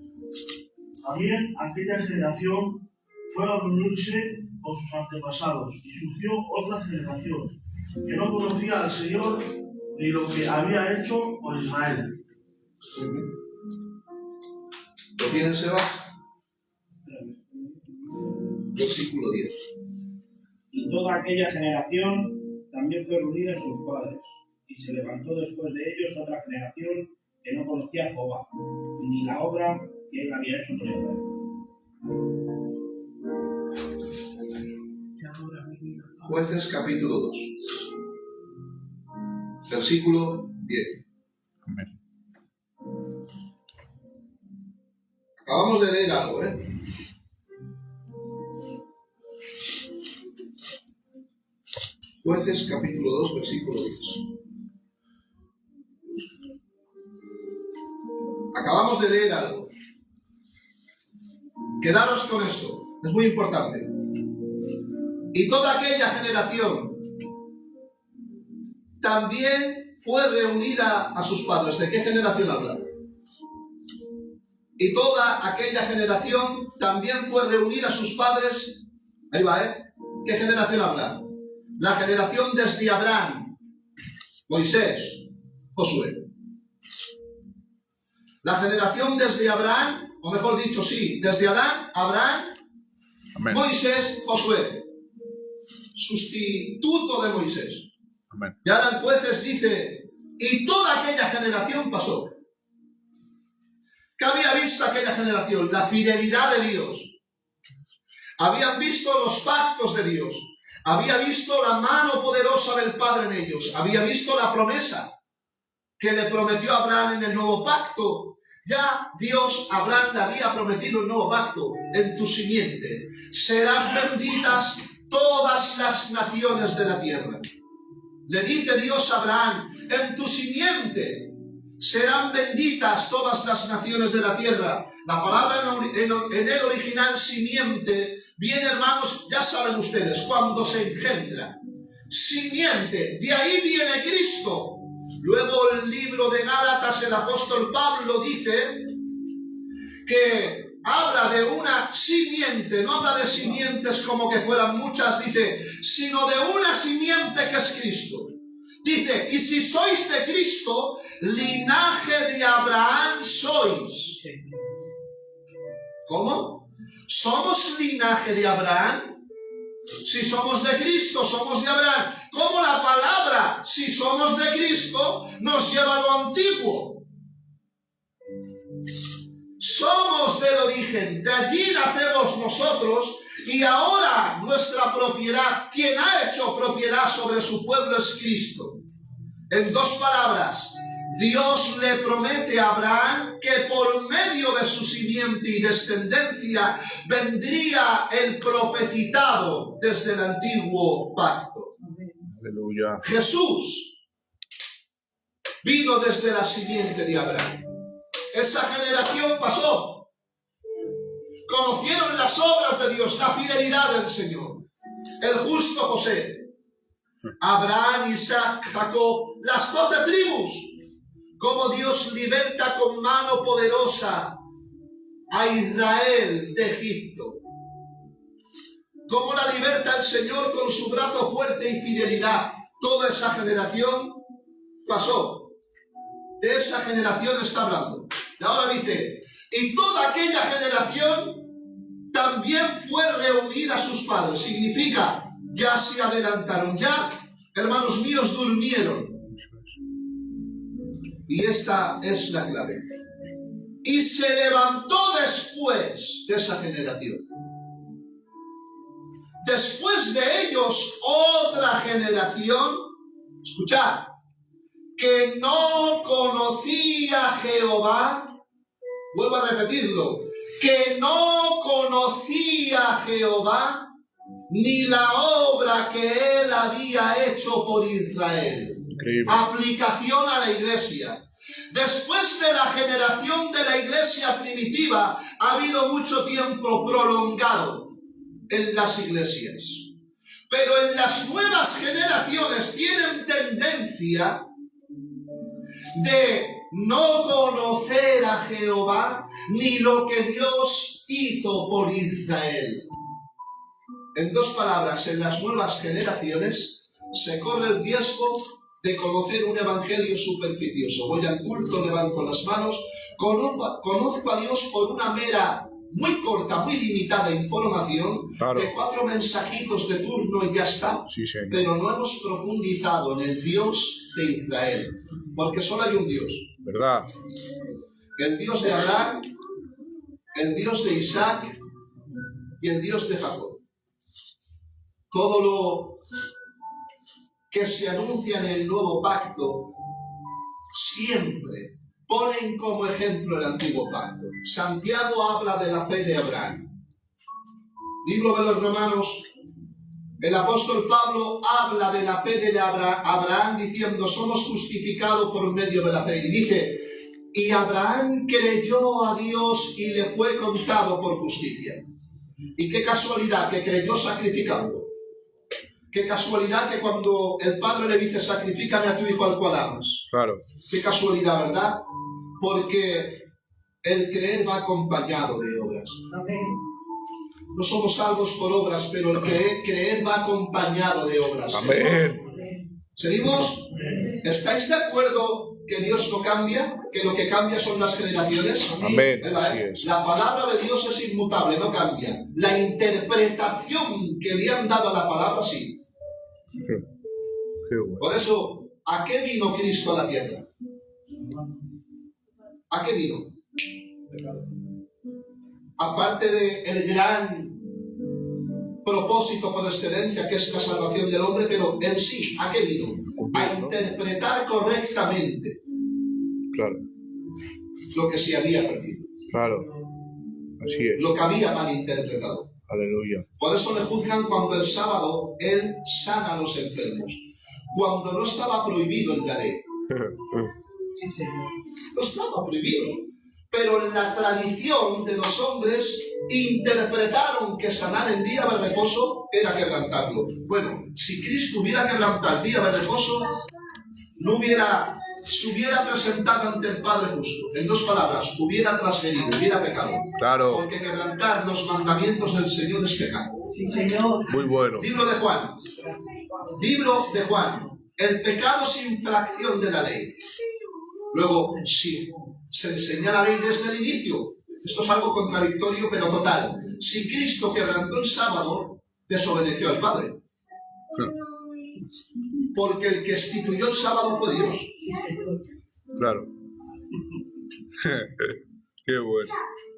También aquella generación fue a reunirse con sus antepasados y surgió otra generación que no conocía al Señor ni lo que había hecho por Israel.
¿Lo tienes, Sebas? Versículo 10.
Y toda aquella generación también fue reunida en sus padres, y se levantó después de ellos otra generación que no conocía a Jehová, ni la obra que él había hecho por Israel.
Jueces capítulo 2. Versículo 10.
Amén.
Acabamos de leer algo, Jueces capítulo 2, versículo 10. Acabamos de leer algo. Quedaros con esto, es muy importante. Y toda aquella generación también fue reunida a sus padres. ¿De qué generación habla? Y toda aquella generación también fue reunida a sus padres. Ahí va, ¿Qué generación habla? La generación desde Abraham, Moisés, Josué. La generación desde Abraham, o mejor dicho, sí, desde Adán, Abraham,
Amén.
Moisés, Josué. Sustituto de Moisés.
Amén.
Y ahora en Jueces dice, y toda aquella generación pasó. ¿Qué había visto aquella generación? La fidelidad de Dios. Habían visto los pactos de Dios. Había visto la mano poderosa del Padre en ellos. Había visto la promesa que le prometió a Abraham en el nuevo pacto. Ya Dios a Abraham le había prometido el nuevo pacto. En tu simiente serán benditas todas las naciones de la tierra. Le dice Dios a Abraham, en tu simiente serán benditas todas las naciones de la tierra. La palabra en el original simiente viene, hermanos, ya saben ustedes, cuando se engendra. Simiente, de ahí viene Cristo. Luego el libro de Gálatas, el apóstol Pablo dice que habla de una simiente, no habla de simientes como que fueran muchas, dice, sino de una simiente que es Cristo. Dice, y si sois de Cristo, linaje de Abraham sois. ¿Cómo? ¿Somos linaje de Abraham? Si somos de Cristo, somos de Abraham. ¿Cómo la palabra, si somos de Cristo, nos lleva a lo antiguo? Somos del origen, de allí nacemos nosotros, y ahora nuestra propiedad, quien ha hecho propiedad sobre su pueblo es Cristo. En dos palabras, Dios le promete a Abraham que por medio de su simiente y descendencia vendría el profetizado desde el antiguo pacto.
Aleluya.
Jesús vino desde la simiente de Abraham. Esa generación pasó. Conocieron las obras de Dios, la fidelidad del Señor. El justo José, Abraham, Isaac, Jacob, las 12 tribus. Como Dios liberta con mano poderosa a Israel de Egipto. Cómo la liberta el Señor con su brazo fuerte y fidelidad. Toda esa generación pasó. De esa generación está hablando. Y ahora dice, y toda aquella generación también fue reunida a sus padres. Significa, ya se adelantaron, ya, hermanos míos, durmieron. Y esta es la clave. Y se levantó después de esa generación. Después de ellos, otra generación, escuchad, que no conocía a Jehová. Vuelvo a repetirlo. Que no conocía a Jehová, ni la obra que él había hecho por Israel.
Increíble.
Aplicación a la iglesia. Después de la generación de la iglesia primitiva, ha habido mucho tiempo prolongado en las iglesias. Pero en las nuevas generaciones tienen tendencia de no conocer a Jehová ni lo que Dios hizo por Israel. En dos palabras, en las nuevas generaciones se corre el riesgo de conocer un evangelio superficioso. Voy al culto, levanto las manos, conozco a Dios por una mera, muy corta, muy limitada información,
Claro.
de 4 mensajitos de turno y ya está.
Sí, señor.
Pero no hemos profundizado en el Dios de Israel, porque solo hay un Dios.
¿Verdad?
El Dios de Abraham, el Dios de Isaac y el Dios de Jacob. Todo lo que se anuncia en el nuevo pacto siempre ponen como ejemplo el antiguo pacto. Santiago habla de la fe de Abraham. Libro de los Romanos, el apóstol Pablo habla de la fe de Abraham diciendo, somos justificados por medio de la fe. Y dice, y Abraham creyó a Dios y le fue contado por justicia. Y qué casualidad que creyó sacrificando. Qué casualidad que cuando el padre le dice, sacrifícame a tu hijo al cual amas.
Claro.
Qué casualidad, ¿verdad? Porque el creer va acompañado de obras.
Amén.
No somos salvos por obras, pero el creer va acompañado de obras.
Amén.
¿Seguimos? ¿Estáis de acuerdo que Dios no cambia? ¿Que lo que cambia son las generaciones?
Amén.
Ahí va,
Así
¿eh?
es.
La palabra de Dios es inmutable, no cambia. La interpretación que le han dado a la palabra, sí.
Qué bueno.
Por eso, ¿a qué vino Cristo a la tierra? ¿A qué vino? Aparte del gran propósito por excelencia que es la salvación del hombre, pero en sí, ¿a qué vino? A interpretar correctamente
Claro.
lo que se había perdido,
Claro. Así es.
lo que había malinterpretado.
Aleluya.
Por eso le juzgan cuando el sábado él sana a los enfermos, cuando no estaba prohibido en la ley.
Sí, Señor.
No estaba prohibido. Pero en la tradición de los hombres interpretaron que sanar en día de reposo era quebrantarlo. Bueno, si Cristo hubiera quebrantado el día de reposo, se hubiera presentado ante el Padre justo. En dos palabras, hubiera transgredido, hubiera pecado.
Claro.
Porque quebrantar los mandamientos del Señor es pecado.
Sí, Señor.
Muy bueno.
Libro de Juan. Libro de Juan. El pecado es infracción de la ley. Luego, si se enseña la ley desde el inicio, esto es algo contradictorio, pero total. Si Cristo quebrantó el sábado, desobedeció al Padre. Porque el que instituyó el sábado fue Dios.
Claro. Qué bueno.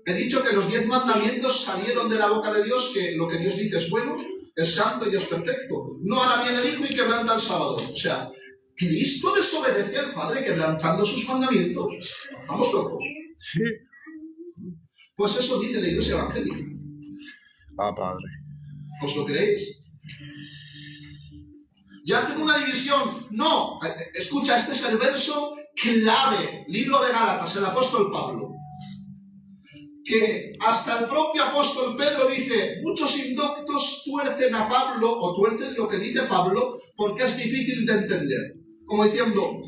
He dicho que los 10 mandamientos salieron de la boca de Dios, que lo que Dios dice es bueno, es santo y es perfecto. No hará bien el Hijo y quebranta el sábado. O sea, Cristo desobedece al Padre quebrantando sus mandamientos. Vamos locos.
Sí.
Pues eso dice la Iglesia Evangélica.
Ah, Padre.
¿Os lo creéis? Ya hacen una división. No, escucha, este es el verso clave, libro de Gálatas, el apóstol Pablo, que hasta el propio apóstol Pedro dice, muchos indoctos tuercen a Pablo, o tuercen lo que dice Pablo, porque es difícil de entender. Como diciendo,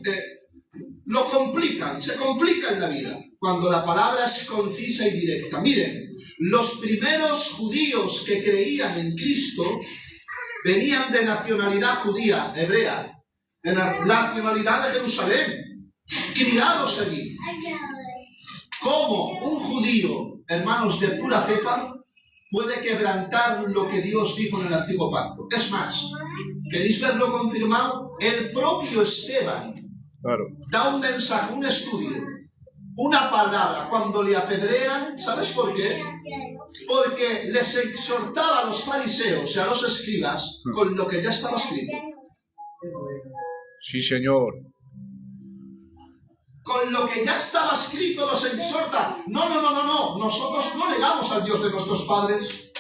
lo complican, se complica en la vida, cuando la palabra es concisa y directa. Miren, los primeros judíos que creían en Cristo venían de nacionalidad judía, hebrea, de la nacionalidad de Jerusalén, criados allí. ¿Cómo un judío, hermanos, de pura cepa, puede quebrantar lo que Dios dijo en el Antiguo Pacto? Es más, ¿queréis verlo confirmado? El propio Esteban da un mensaje, un estudio, una palabra, cuando le apedrean. ¿Sabes por qué? Porque les exhortaba a los fariseos y a los escribas con lo que ya estaba escrito.
Sí, Señor.
Con lo que ya estaba escrito los exhorta. No. Nosotros no negamos al Dios de nuestros padres.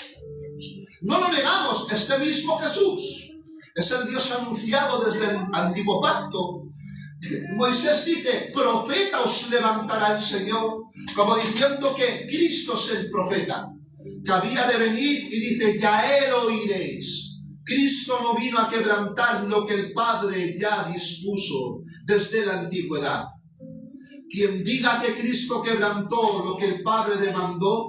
No lo negamos. Este mismo Jesús es el Dios anunciado desde el Antiguo Pacto. Moisés dice, profeta os levantará el Señor, como diciendo que Cristo es el profeta, que había de venir, y dice, ya él oiréis. Cristo no vino a quebrantar lo que el Padre ya dispuso desde la antigüedad. Quien diga que Cristo quebrantó lo que el Padre demandó,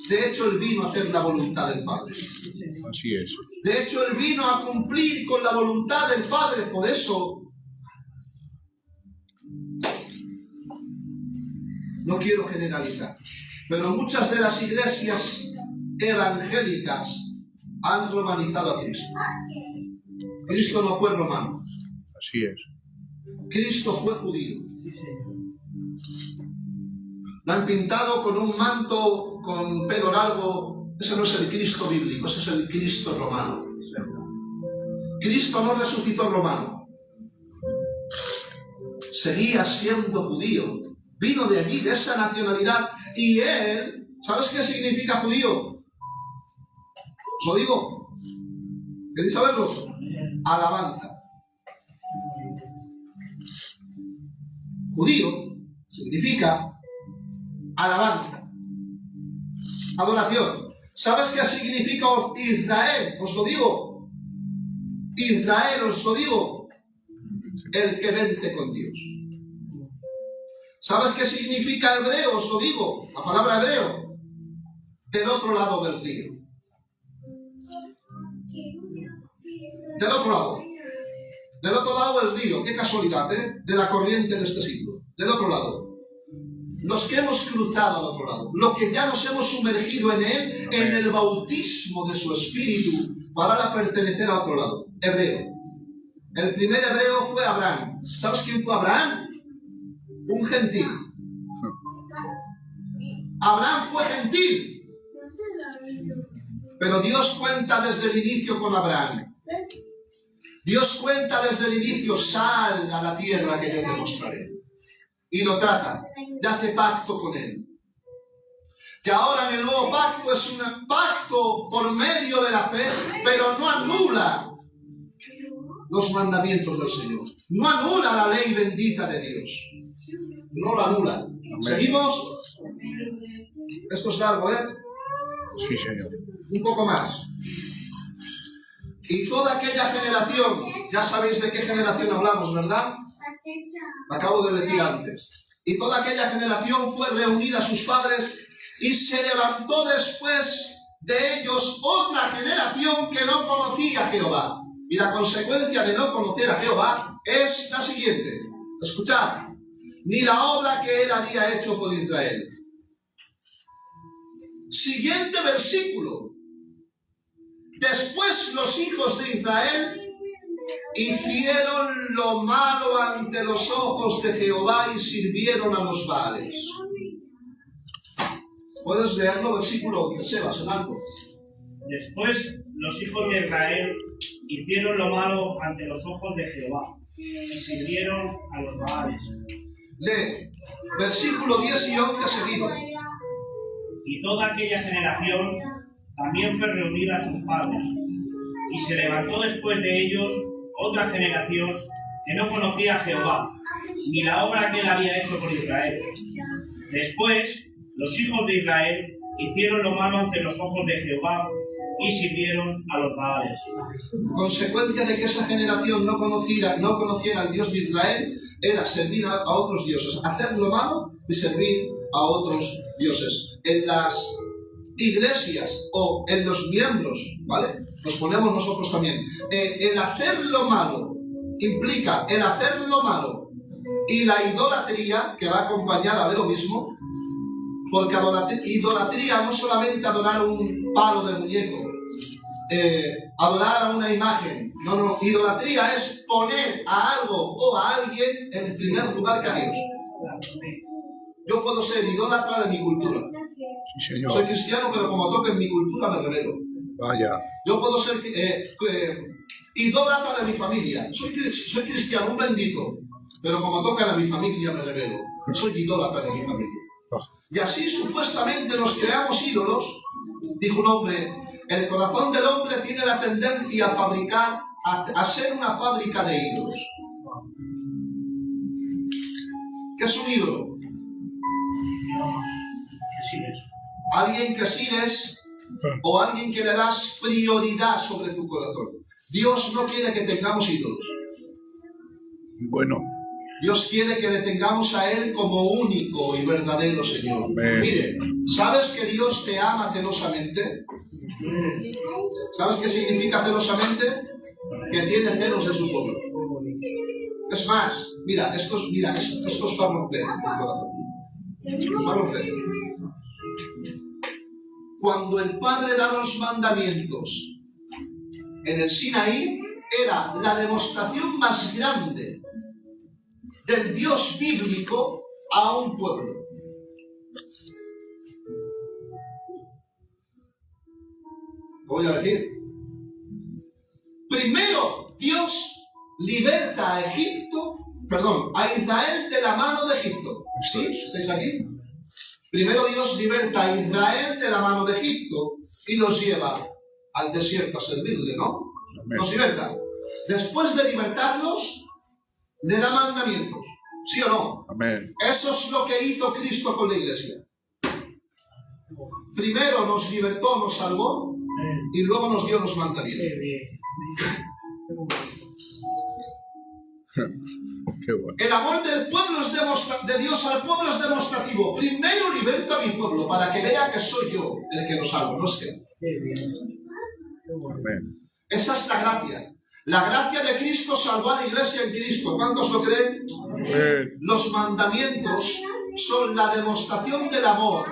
de hecho él vino a hacer la voluntad del Padre.
Así es.
De hecho él vino a cumplir con la voluntad del Padre. Por eso no quiero generalizar, pero muchas de las iglesias evangélicas han romanizado a Cristo. Cristo no fue romano.
Así es.
Cristo fue judío. Lo han pintado con un manto, con pelo largo. Ese no es el Cristo bíblico, ese es el Cristo romano. Cristo no resucitó romano. Seguía siendo judío. Vino de allí, de esa nacionalidad. Y él, ¿sabes qué significa judío? Os lo digo. ¿Queréis saberlo? Alabanza. Judío significa alabanza, adoración. ¿Sabes qué significa Israel? Os lo digo. Israel, os lo digo. El que vence con Dios. ¿Sabes qué significa hebreo? Os lo digo. La palabra hebreo. Del otro lado del río. Del otro lado. Del otro lado del río. Qué casualidad, ¿eh? De la corriente de este siglo. Del otro lado. Los que hemos cruzado al otro lado. Los que ya nos hemos sumergido en él, en el bautismo de su espíritu, para ahora pertenecer a otro lado. Hebreo. El primer hebreo fue Abraham. ¿Sabes quién fue Abraham? Un gentil. Abraham fue gentil. Pero Dios cuenta desde el inicio con Abraham. Dios cuenta desde el inicio, sal a la tierra que yo te mostraré. Y lo trata, y hace pacto con él. Que ahora en el nuevo pacto es un pacto por medio de la fe, pero no anula los mandamientos del Señor. No anula la ley bendita de Dios. No la anula.
Amén.
¿Seguimos? Esto es largo, ¿eh?
Sí, Señor.
Un poco más. Y toda aquella generación, ya sabéis de qué generación hablamos, ¿verdad? Acabo de decir antes. Y toda aquella generación fue reunida a sus padres y se levantó después de ellos otra generación que no conocía a Jehová. Y la consecuencia de no conocer a Jehová es la siguiente. Escuchad. Ni la obra que él había hecho por Israel. Siguiente versículo. Después los hijos de Israel hicieron lo malo ante los ojos de Jehová y sirvieron a los Baales. ¿Puedes leerlo? Versículo 11, Sebas, en alto.
Después los hijos de Israel hicieron lo malo ante los ojos de Jehová y sirvieron a los Baales.
Lee, versículo 10 y 11 seguido.
Y toda aquella generación también fue reunida a sus padres. Y se levantó después de ellos otra generación que no conocía a Jehová, ni la obra que él había hecho por Israel. Después, los hijos de Israel hicieron lo malo ante los ojos de Jehová y sirvieron a los Baales.
Consecuencia de que esa generación no conociera al Dios de Israel era servir a otros dioses, hacer lo malo y servir a otros dioses. En las iglesias o en los miembros, ¿vale? Nos ponemos nosotros también. El hacer lo malo implica el hacer lo malo y la idolatría, que va acompañada de lo mismo, porque idolatría no solamente adorar un palo de muñeco, adorar a una imagen. No, idolatría es poner a algo o a alguien en primer lugar que a Dios. Yo puedo ser idólatra de mi cultura.
Sí, señor.
Soy cristiano, pero como toque en mi cultura me rebelo.
Vaya.
Yo puedo ser idólatra de mi familia. Soy cristiano, un bendito, pero como toca a mi familia me rebelo. Soy idólatra de mi familia. Y así supuestamente nos creamos ídolos. Dijo un hombre, el corazón del hombre tiene la tendencia a fabricar, a ser una fábrica de ídolos. ¿Qué es un ídolo? Alguien que sigues o alguien que le das prioridad sobre tu corazón. Dios no quiere que tengamos ídolos.
Bueno.
Dios quiere que le tengamos a Él como único y verdadero Señor.
Amén.
Mire, ¿sabes que Dios te ama celosamente? ¿Sabes qué significa celosamente? Que tiene celos de su pueblo. Es más, mira, esto es para romper el corazón. Para romper. Cuando el Padre da los mandamientos en el Sinaí, era la demostración más grande del Dios bíblico a un pueblo. Voy a decir. Primero, Dios liberta a Israel de la mano de Egipto. ¿Sí? ¿Estáis aquí? Primero Dios liberta a Israel de la mano de Egipto y los lleva al desierto a servirle, ¿no?
Amén.
Los liberta. Después de libertarlos, le da mandamientos. ¿Sí o no?
Amén.
Eso es lo que hizo Cristo con la iglesia. Primero nos libertó, nos salvó y luego nos dio los mandamientos.
Qué bueno.
El amor del pueblo de Dios al pueblo es demostrativo. Primero liberto a mi pueblo para que vea que soy yo el que lo salvo, no es que.
Amén.
Esa es la gracia. La gracia de Cristo salvó a la iglesia en Cristo. ¿Cuántos lo creen?
Amén.
Los mandamientos son la demostración del amor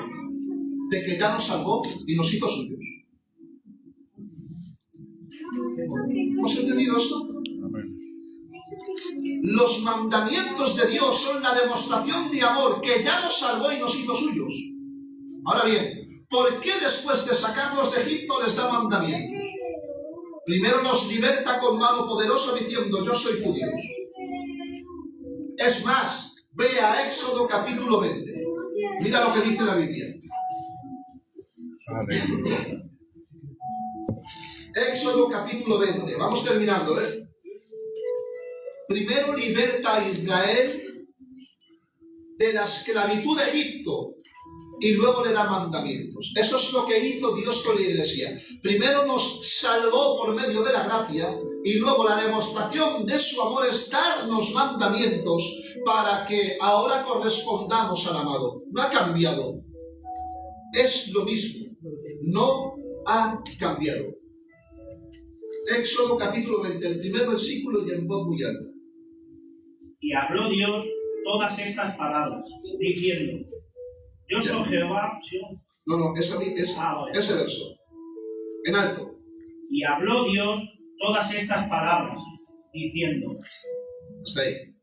de que ya nos salvó y nos hizo suyos. ¿Hemos entendido esto?
Amén.
Los mandamientos de Dios son la demostración de amor que ya nos salvó y nos hizo suyos. Ahora bien, ¿por qué después de sacarlos de Egipto les da mandamientos? Primero nos liberta con mano poderosa diciendo, yo soy tu Dios. Es más, ve a Éxodo capítulo 20. Mira lo que dice la Biblia.
Aleluya.
Éxodo capítulo 20. Vamos terminando, ¿eh? Primero liberta a Israel de la esclavitud de Egipto y luego le da mandamientos. Eso es lo que hizo Dios con la iglesia. Primero nos salvó por medio de la gracia y luego la demostración de su amor es darnos mandamientos para que ahora correspondamos al amado. No ha cambiado. Es lo mismo. No ha cambiado. Éxodo capítulo 20, el primer versículo y en voz muy alta.
Y habló Dios todas estas palabras, diciendo, yo soy Jehová. ¿Sí?
No, ese verso. En alto.
Y habló Dios todas estas palabras, diciendo.
Hasta ahí.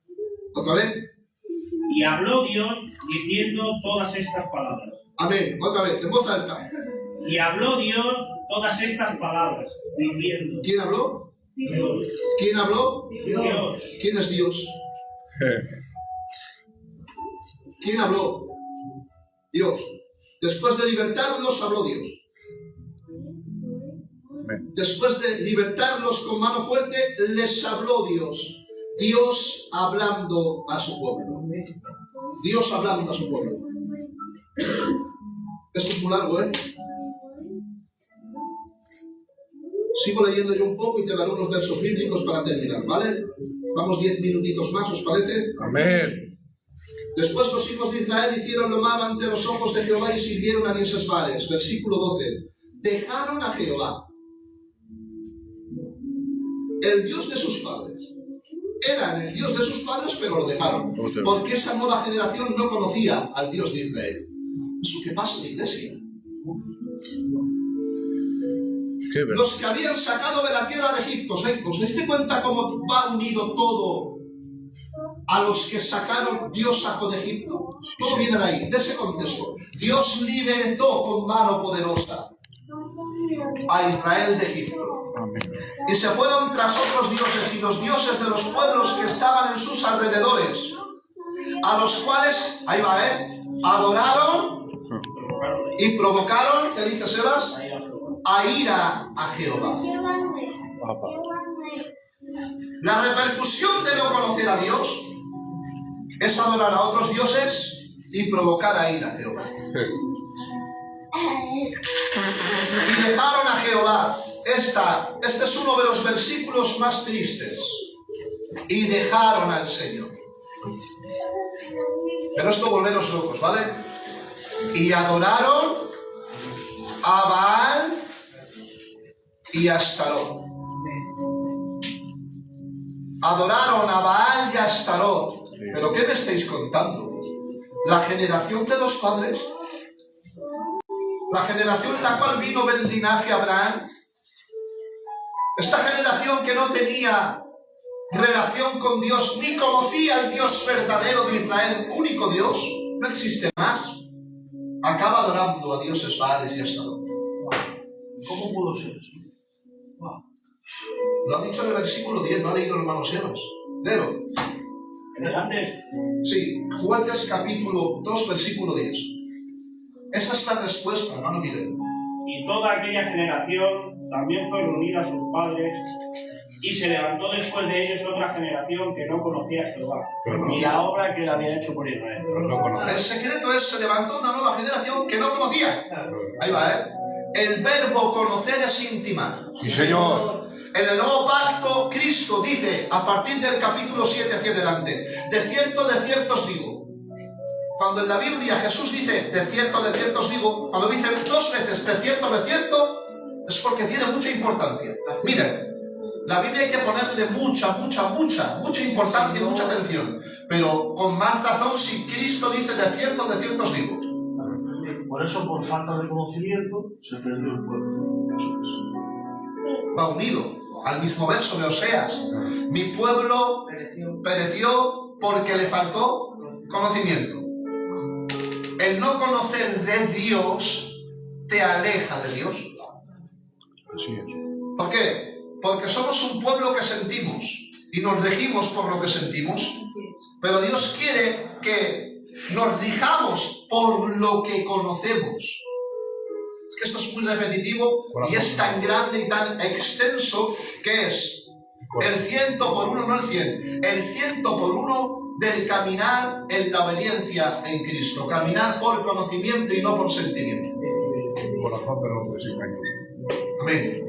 ¿Otra vez?
Y habló Dios diciendo todas estas palabras.
Amén. Otra vez, en voz alta.
Y habló Dios todas estas palabras, diciendo.
¿Quién habló?
Dios.
¿Quién habló?
Dios.
¿Quién es Dios? ¿Quién habló? Dios. Después de libertarlos, habló Dios.
Amén.
Después de libertarlos con mano fuerte, les habló Dios. Dios hablando a su pueblo. Dios hablando a su pueblo. Esto es muy largo, ¿eh? Sigo leyendo yo un poco y te daré unos versos bíblicos para terminar, ¿vale? Vamos 10 minutitos más, ¿os parece?
Amén.
Después los hijos de Israel hicieron lo malo ante los ojos de Jehová y sirvieron a dioses vales. Versículo 12. Dejaron a Jehová, el Dios de sus padres. Eran el Dios de sus padres, pero lo dejaron. Porque esa nueva generación no conocía al Dios de Israel. Es lo que pasa en la iglesia. Los que habían sacado de la tierra de Egipto, ¿os dais cuenta cómo va unido todo a los que sacaron? Dios sacó de Egipto. Todo viene de ahí, de ese contexto. Dios libertó con mano poderosa a Israel de Egipto.
Amén.
Y se fueron tras otros dioses, y los dioses de los pueblos que estaban en sus alrededores, a los cuales, ahí va, adoraron y provocaron, ¿qué dice Sebas? A ira a Jehová. La repercusión de no conocer a Dios es adorar a otros dioses y provocar a ira a Jehová. Y dejaron a Jehová. Este es uno de los versículos más tristes. Y dejaron al Señor. Pero esto volveros locos, ¿vale? Y adoraron a Baal y a Astarot. Adoraron a Baal y a Astarot. ¿Pero qué me estáis contando? La generación de los padres, la generación en la cual vino del linaje Abraham, esta generación que no tenía relación con Dios, ni conocía al Dios verdadero de Israel, único Dios, no existe más, acaba adorando a dioses Baales y Astarot.
¿Cómo pudo ser eso?
Lo ha dicho en el versículo 10, ¿no ha leído el hermano Sebas? Léelo. Sí, Jueces capítulo 2, versículo 10. Esa es la respuesta, hermano Miguel.
Y toda aquella generación también fue reunida a sus padres, y se levantó después de ellos otra generación que no conocía a Jehová, ni la obra que él había hecho por Israel.
El secreto es, se levantó una nueva generación que no conocía. Ahí va, El verbo conocer es intimar.
Sí, Señor.
En el nuevo pacto, Cristo dice, a partir del capítulo 7 hacia adelante, de cierto os digo. Cuando en la Biblia Jesús dice, de cierto os digo, cuando dice 2 veces, de cierto, es porque tiene mucha importancia. Miren, la Biblia hay que ponerle mucha importancia y mucha atención. Pero con más razón si Cristo dice, de cierto os digo.
Por eso, por falta de conocimiento, se perdió el pueblo.
Va unido al mismo verso de Oseas. Mi pueblo pereció porque le faltó conocimiento. El no conocer de Dios te aleja de Dios.
Así es.
¿Por qué? Porque somos un pueblo que sentimos y nos regimos por lo que sentimos. Pero Dios quiere que nos rijamos por lo que conocemos. Es que esto es muy repetitivo y es tan grande y tan extenso que es el 100 por 1, no el 100, el 100 por 1 del caminar en la obediencia en Cristo. Caminar por conocimiento y no por sentimiento.
Corazón de los desengañosos.
Amén.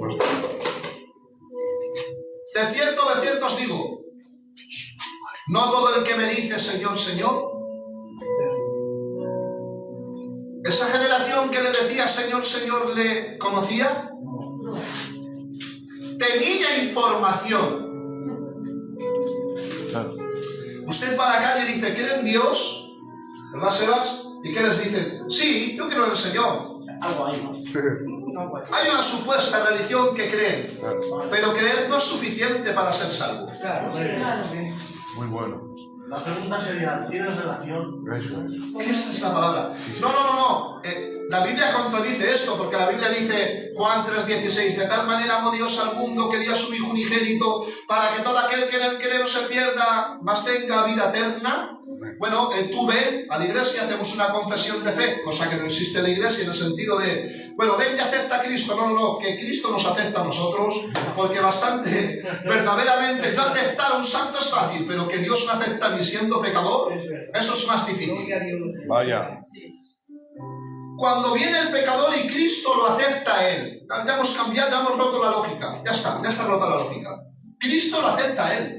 De cierto os digo, no todo el que me dice Señor, Señor. ¿Esa generación que le decía Señor, Señor le conocía? Tenía información.
Claro.
Usted va a la calle y dice, ¿cree en Dios? ¿Verdad, Sebas? ¿Y qué les dice? Sí, yo creo en el Señor.
Algo ahí, ¿no?
Hay una supuesta religión que creen, pero creer no es suficiente para ser salvo.
Muy bueno.
La pregunta sería, ¿tienes relación?
Eso es.
Esa es la palabra. No. La Biblia contradice esto, porque la Biblia dice, Juan 3:16, de tal manera amó Dios al mundo que dio a su Hijo unigénito para que todo aquel que en él cree no se pierda, mas tenga vida eterna. Bueno, tú ven a la iglesia, hacemos una confesión de fe, cosa que no existe en la iglesia en el sentido de, bueno, ven y acepta a Cristo. No, no, no, que Cristo nos acepta a nosotros, porque bastante, verdaderamente, yo aceptar a un santo es fácil, pero que Dios me acepta a mí siendo pecador, eso es más difícil.
Vaya.
Cuando viene el pecador y Cristo lo acepta a él, ya hemos cambiado, ya hemos roto la lógica, ya está rota la lógica. Cristo lo acepta a él.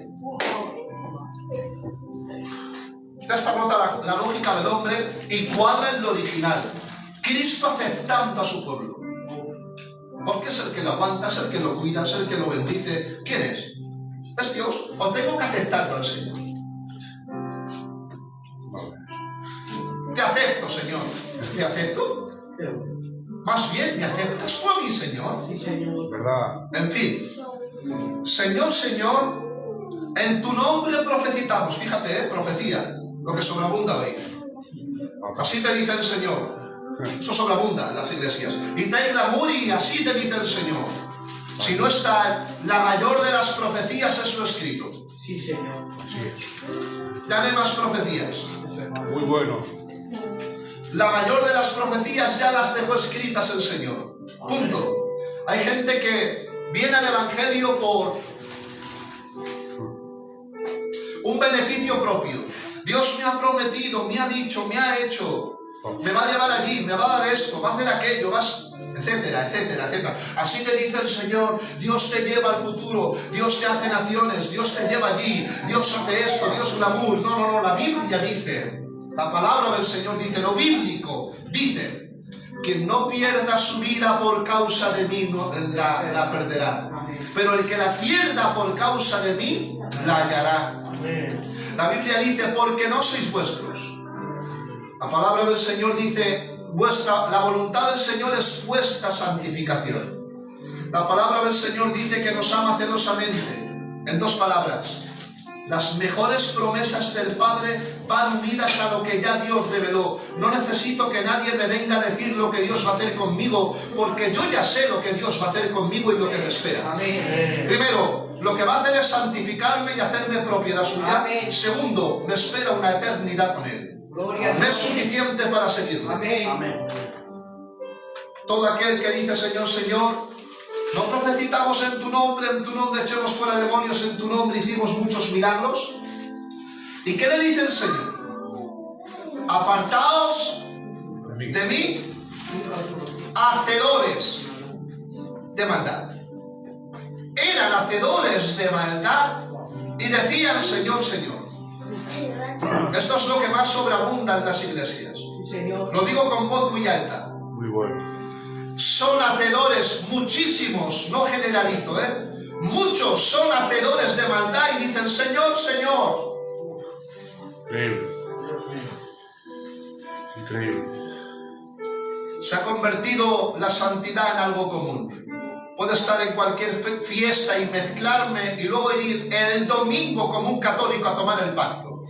Ya está rota la lógica del hombre y cuadra en lo original. Cristo aceptando a su pueblo. Porque es el que lo aguanta, es el que lo cuida, es el que lo bendice. ¿Quién es? ¿Es Dios? ¿O tengo que aceptarlo al Señor? Te acepto, Señor. ¿Te acepto? Más bien, ¿me aceptas tú a mí, Señor?
Sí, Señor.
¿Verdad?
En fin. Señor, Señor, en tu nombre profetizamos. Fíjate, profecía, lo que sobreabunda hoy. Así te dice el Señor. Eso sobreabunda en las iglesias. Y trae glamour y así te dice el Señor. Si no está la mayor de las profecías, es lo escrito.
Sí, Señor.
Ya no hay más profecías.
Muy bueno.
La mayor de las profecías ya las dejó escritas el Señor. Punto. Hay gente que viene al Evangelio por un beneficio propio. Dios me ha prometido, me ha dicho, me ha hecho, me va a llevar allí, me va a dar esto, va a hacer aquello, etcétera, etcétera, etcétera. Así te dice el Señor, Dios te lleva al futuro, Dios te hace naciones, Dios te lleva allí, Dios hace esto, Dios glamour. No, no, no, la Biblia dice, la palabra del Señor dice, lo bíblico dice, quien no pierda su vida por causa de mí la perderá. Pero el que la pierda por causa de mí, la hallará. La Biblia dice, porque no sois vuestros. La palabra del Señor dice, la voluntad del Señor es vuestra santificación. La palabra del Señor dice que nos ama celosamente. En dos palabras, las mejores promesas del Padre van unidas a lo que ya Dios reveló. No necesito que nadie me venga a decir lo que Dios va a hacer conmigo, porque yo ya sé lo que Dios va a hacer conmigo y lo que me espera.
Amén.
Primero, lo que va a hacer es santificarme y hacerme propiedad suya.
Amén.
Segundo, me espera una eternidad con Él.
Gloria a
Me es
Dios.
suficiente para seguirle.
Amén.
Amén.
Todo aquel que dice Señor, Señor, no profetizamos en tu nombre echemos fuera demonios, en tu nombre hicimos muchos milagros. ¿Y qué le dice el Señor? Apartaos de mí, hacedores de maldad. Eran hacedores de maldad y decían Señor, Señor. Esto es lo que más sobreabunda en las iglesias.
Sí, Señor.
Lo digo con voz muy alta.
Muy bueno.
Son hacedores, muchísimos, no generalizo, muchos son hacedores de maldad y dicen Señor, Señor.
Increíble. Increíble.
Se ha convertido la santidad en algo común. Puedo estar en cualquier fiesta y mezclarme y luego ir el domingo como un católico a tomar el pacto.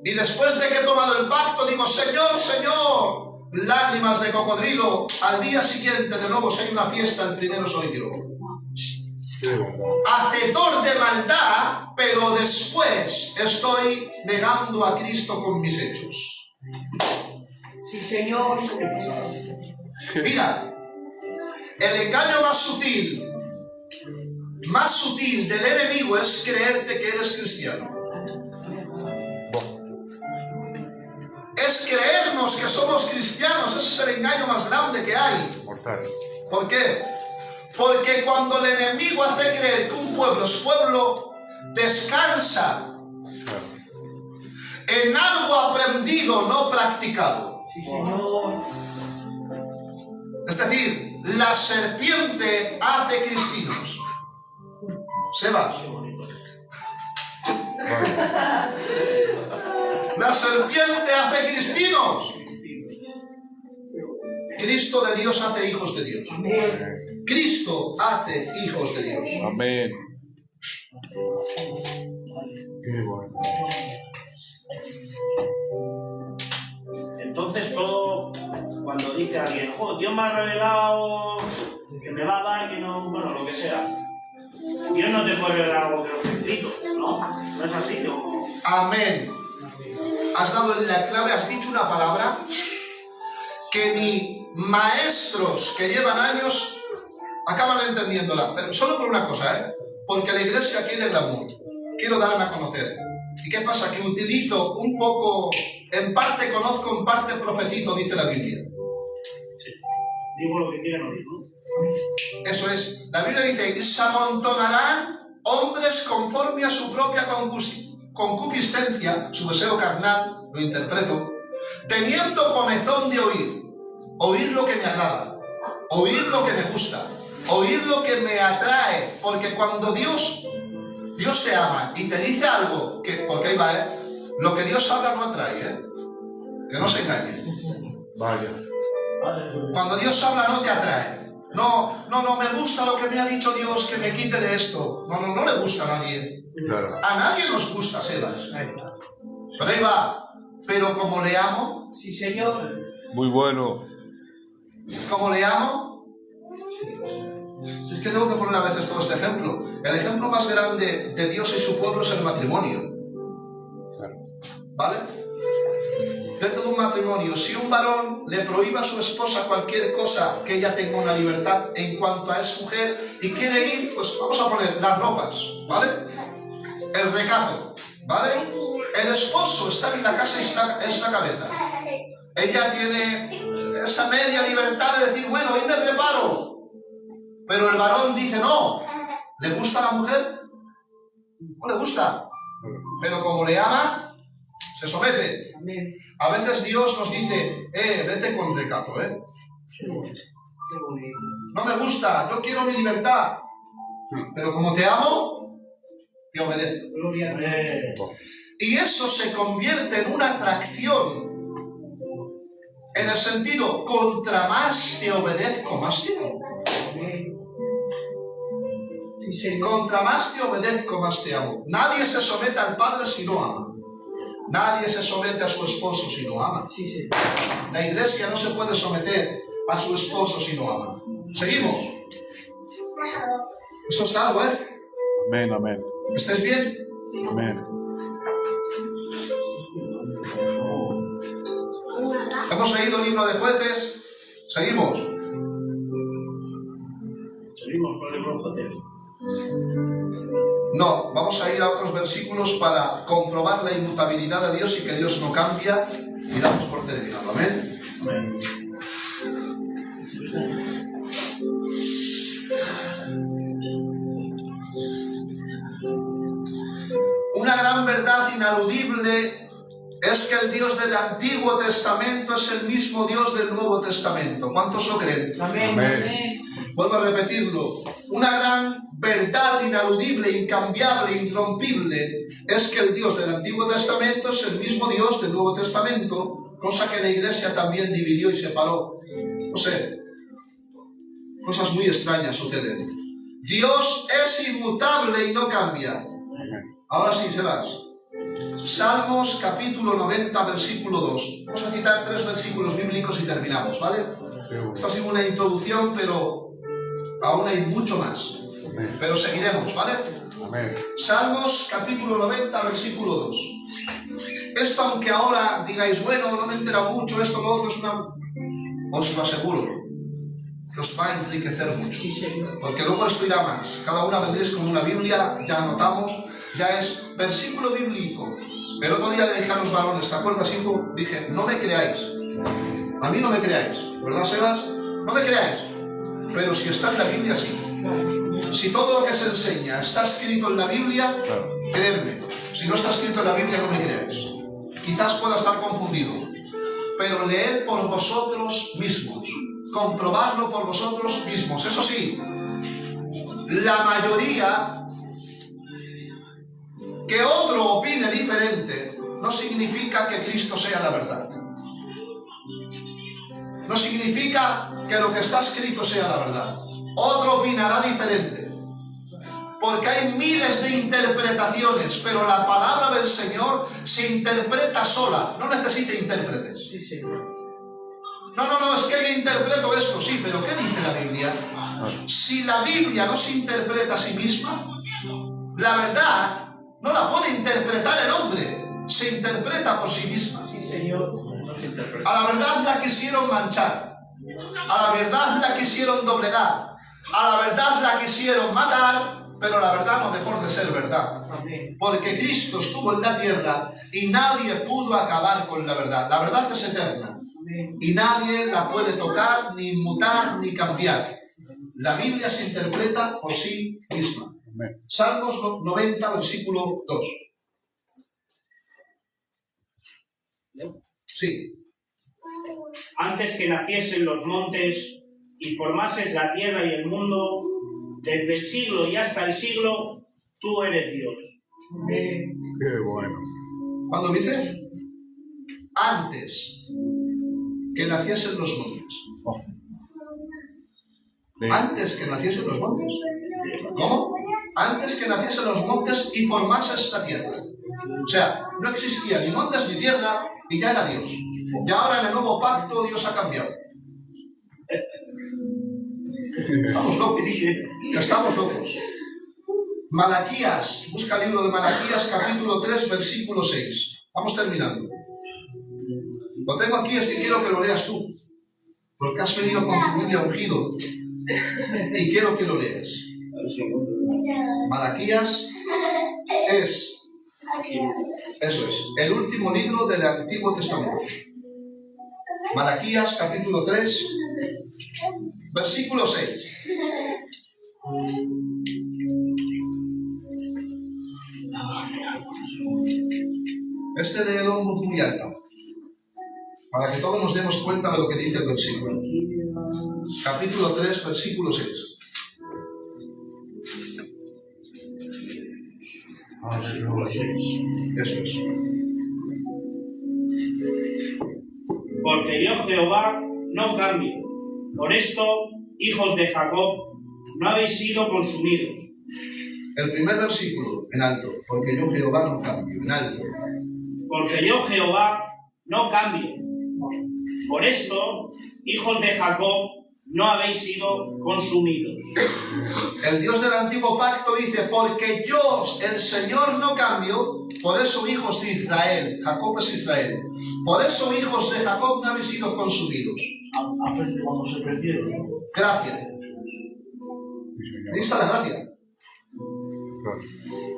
Y después de que he tomado el pacto digo Señor, Señor. Lágrimas de cocodrilo. Al día siguiente de nuevo si hay una fiesta, el primero soy yo. Hacedor de maldad, pero después estoy negando a Cristo con mis hechos.
Sí, Señor.
Mira, el engaño más sutil del enemigo es creerte que eres cristiano. Es creernos que somos cristianos. Ese es el engaño más grande que hay.
Mortal.
¿Por qué? Porque cuando el enemigo hace creer que un pueblo es pueblo, descansa en algo aprendido, no practicado.
Sí, Señor.
Es decir, la serpiente hace cristinos. Sebas. La serpiente hace cristinos. Cristo de Dios hace hijos de Dios. Cristo hace hijos de Dios.
Amén. Qué bueno.
Entonces todo dice alguien, jo, Dios me ha revelado que me va a dar, que no, bueno, lo que sea. Dios no te puede revelar algo que no está escrito, ¿no? No es así, ¿no?
Amén. Has dado en la clave, has dicho una palabra que ni maestros que llevan años acaban entendiéndola, pero solo por una cosa, ¿eh? Porque la iglesia quiere glamour, quiero darme a conocer. ¿Y qué pasa? Que utilizo un poco, en parte conozco, en parte profetizo, dice la Biblia.
Sí. Digo lo que quieran oír, ¿no?
Eso es. La Biblia dice, y se amontonarán hombres conforme a su propia concupiscencia, su deseo carnal, lo interpreto, teniendo comezón de oír lo que me agrada, oír lo que me gusta, oír lo que me atrae, porque cuando Dios te ama y te dice algo, porque ahí va, lo que Dios habla no atrae, que no se engañe.
Vaya.
Cuando Dios habla no te atrae. No me gusta lo que me ha dicho Dios, que me quite de esto. No le gusta a nadie.
Claro.
A nadie nos gusta, Sebas. Pero ahí va. Pero como le amo,
Sí, Señor.
Muy bueno.
como le amo, es que tengo que poner a veces todo este ejemplo. El ejemplo más grande de Dios y su pueblo es el matrimonio. ¿Vale? Dentro de un matrimonio, si un varón le prohíbe a su esposa cualquier cosa, que ella tenga una libertad en cuanto a es mujer y quiere ir, pues vamos a poner las ropas, ¿vale? El recato, ¿vale? El esposo está en la casa y es la cabeza. Ella tiene esa media libertad de decir, bueno, hoy me preparo. Pero el varón dice, no. ¿Le gusta a la mujer? No le gusta. Pero como le ama, se somete.
Amén.
A veces Dios nos dice, vete con recato,
Qué bonito. Qué bonito.
No me gusta, yo quiero mi libertad. Pero como te amo, te obedezco.
Gloria a Dios.
Y eso se convierte en una atracción. En el sentido, contra más te obedezco, más te amo.
Amén. Sí, Señor.
Contra más te obedezco, más te amo. Nadie se somete al Padre si no ama. Nadie se somete a su esposo si no ama.
Sí, Señor.
La iglesia no se puede someter a su esposo si no ama. Seguimos. Esto está algo,
Amén, amén.
¿Estáis bien?
Amén.
Hemos leído el libro de Jueces. Seguimos.
Seguimos con el libro de Jueces.
No, vamos a ir a otros versículos para comprobar la inmutabilidad de Dios y que Dios no cambia y damos por terminado. Amén.
Amén.
Una gran verdad inaludible es que el Dios del Antiguo Testamento es el mismo Dios del Nuevo Testamento. ¿Cuántos lo creen?
Amén.
Amén.
Vuelvo a repetirlo. Una gran verdad inaludible, incambiable, irrompible es que el Dios del Antiguo Testamento es el mismo Dios del Nuevo Testamento, cosa que la Iglesia también dividió y separó. No sé, cosas muy extrañas suceden. Dios es inmutable y no cambia. Ahora sí, Sebas. Salmos capítulo 90, versículo 2. Vamos a citar 3 versículos bíblicos y terminamos, ¿vale? Esto ha sido una introducción, pero aún hay mucho más. Pero seguiremos, ¿vale?
Amén.
Salmos capítulo 90, versículo 2. Esto, aunque ahora digáis, bueno, no me entera mucho, esto, lo otro, es una... Os lo aseguro, que os va a enriquecer mucho.
Sí, Señor.
Porque luego esto irá más. Cada una vendréis con una Biblia, ya anotamos, ya es versículo bíblico. El otro día le dije a los varones, ¿te acuerdas, hijo? Dije, no me creáis. A mí no me creáis. ¿Verdad, Sebas? No me creáis. Pero si está en la Biblia, sí. Si todo lo que se enseña está escrito en la Biblia,
Claro.
creedme. Si no está escrito en la Biblia, no me creáis. Quizás pueda estar confundido. Pero leed por vosotros mismos. Comprobadlo por vosotros mismos. Eso sí, la mayoría... Que otro opine diferente no significa que Cristo sea la verdad. No significa que lo que está escrito sea la verdad. Otro opinará diferente. Porque hay miles de interpretaciones, pero la palabra del Señor se interpreta sola, no necesita intérpretes.
Sí, Señor.
No, es que yo interpreto esto, sí, pero ¿qué dice la Biblia? Si la Biblia no se interpreta a sí misma, la verdad no la puede interpretar el hombre, se interpreta por sí misma.
Sí, Señor.
A la verdad la quisieron manchar, a la verdad la quisieron doblegar, a la verdad la quisieron matar, pero la verdad no dejó de ser verdad.
Amén.
Porque Cristo estuvo en la tierra y nadie pudo acabar con la verdad. La verdad es eterna y nadie la puede tocar, ni mutar, ni cambiar. La Biblia se interpreta por sí misma. Salmos 90, versículo 2. Sí.
Antes que naciesen los montes y formases la tierra y el mundo, desde el siglo y hasta el siglo, tú eres Dios.
Qué bueno.
Cuando dice antes que naciesen los montes.
Oh. Sí.
Antes que naciesen los montes. ¿Cómo? Antes que naciesen los montes y formases la tierra. O sea, no existía ni montes ni tierra y ya era Dios. Y ahora en el nuevo pacto Dios ha cambiado. Estamos locos. Estamos locos. Malaquías, busca el libro de Malaquías, capítulo 3, versículo 6. Vamos terminando. Lo tengo aquí, es que quiero que lo leas tú. Porque has venido con tu Biblia ungido. Y quiero que lo leas. Malaquías es, eso es, el último libro del Antiguo Testamento. Malaquías, capítulo 3, versículo 6. Este de en voz muy alta, para que todos nos demos cuenta de lo que dice el versículo. Capítulo 3, versículo 6. Eso es.
Porque yo, Jehová, no cambio. Por esto, hijos de Jacob, no habéis sido consumidos.
El primer versículo, en alto. Porque yo, Jehová, no cambio. En alto.
Porque yo, Jehová, no cambio. Por esto, hijos de Jacob, no habéis sido consumidos.
El Dios del antiguo pacto dice, porque yo, el Señor, no cambio, por eso hijos de Israel, Jacob es Israel, por eso hijos de Jacob no habéis sido consumidos.
A frente cuando se perdieron.
Gracia. Ahí está la gracia.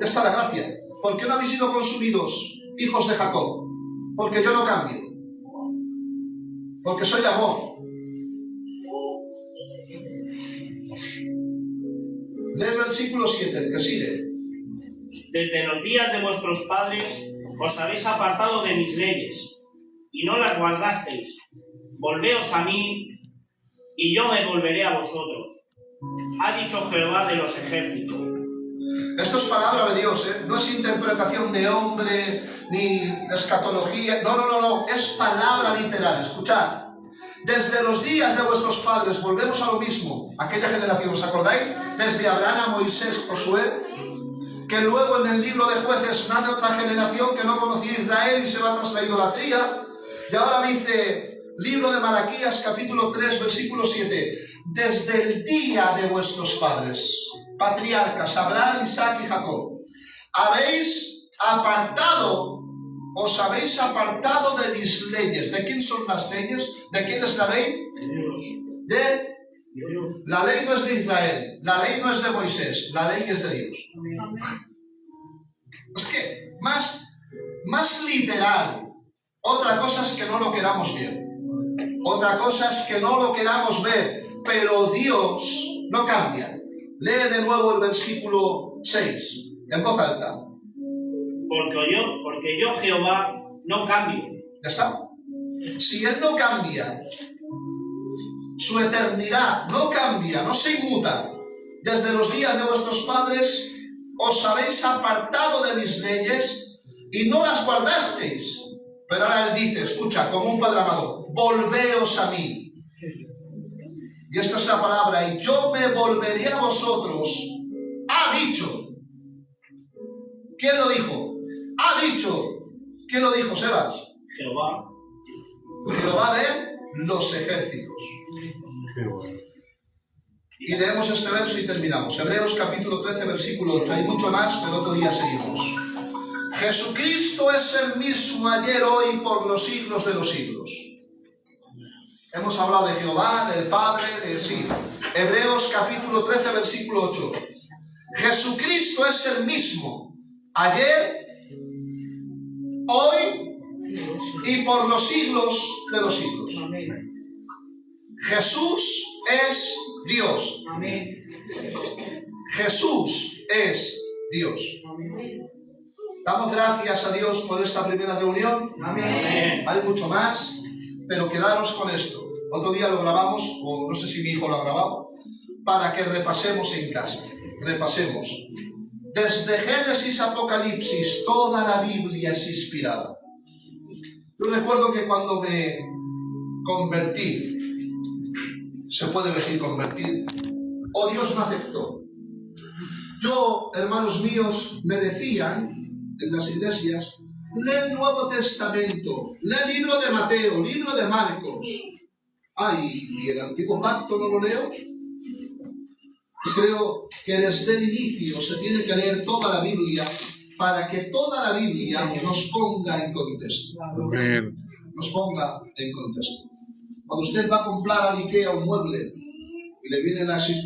Ahí está la gracia. ¿Por qué no habéis sido consumidos, hijos de Jacob? Porque yo no cambio. Porque soy amor. Lee el versículo 7, el que sigue.
Desde los días de vuestros padres os habéis apartado de mis leyes, y no las guardasteis. Volveos a mí, y yo me volveré a vosotros. Ha dicho Jehová de los ejércitos.
Esto es palabra de Dios, ¿eh? No es interpretación de hombre, ni escatología. No. Es palabra literal. Escuchad. Desde los días de vuestros padres, volvemos a lo mismo. Aquella generación, ¿os acordáis? Desde Abraham a Moisés, Josué. Que luego en el libro de Jueces nace otra generación que no conocía a Israel y se va tras la idolatría. Y ahora dice, libro de Malaquías, capítulo 3, versículo 7. Desde el día de vuestros padres, patriarcas, Abraham, Isaac y Jacob, os habéis apartado de mis leyes. ¿De quién son las leyes? ¿De quién es la ley? De Dios. La ley no es de Israel, la ley no es de Moisés, la ley es de Dios. Es que, más literal. Otra cosa es que no lo queramos ver. Otra cosa es que no lo queramos ver. Pero Dios no cambia. Lee de nuevo el versículo 6, en voz alta.
Porque yo, Jehová, no cambio.
Ya está. Si Él no cambia, su eternidad no cambia, no se inmuta. Desde los días de vuestros padres os habéis apartado de mis leyes y no las guardasteis. Pero ahora Él dice, escucha, como un padre amado, volveos a mí. Y esta es la palabra, y yo me volveré a vosotros. Ha dicho. ¿Quién lo dijo? Ha dicho. ¿Quién lo dijo, Sebas?
Jehová.
Jehová de los ejércitos.
Qué bueno.
Y leemos este verso y terminamos. Hebreos capítulo 13, versículo 8. Hay mucho más, pero otro día seguimos. Jesucristo es el mismo ayer, hoy, por los siglos de los siglos. Hemos hablado de Jehová, del Padre, del sí. Hebreos capítulo 13, versículo 8. Jesucristo es el mismo ayer, hoy y por los siglos de los siglos.
Amén.
Jesús es Dios.
Amén.
Jesús es Dios.
Amén.
Damos gracias a Dios por esta primera reunión.
Amén.
Hay mucho más, pero quedaros con esto. Otro día lo grabamos, o no sé si mi hijo lo ha grabado, para que repasemos en casa. Repasemos. Desde Génesis a Apocalipsis, toda la Biblia es inspirada. Yo recuerdo que cuando me convertí, se puede decir convertir, o Dios me aceptó. Yo, hermanos míos, me decían en las iglesias, lee el Nuevo Testamento, lee el libro de Mateo, libro de Marcos. Ay, ¿y el Antiguo Pacto no lo leo? Creo que desde el inicio se tiene que leer toda la Biblia para que toda la Biblia nos ponga en contexto.
Amén.
Nos ponga en contexto. Cuando usted va a comprar al IKEA un mueble y le vienen las instrucciones,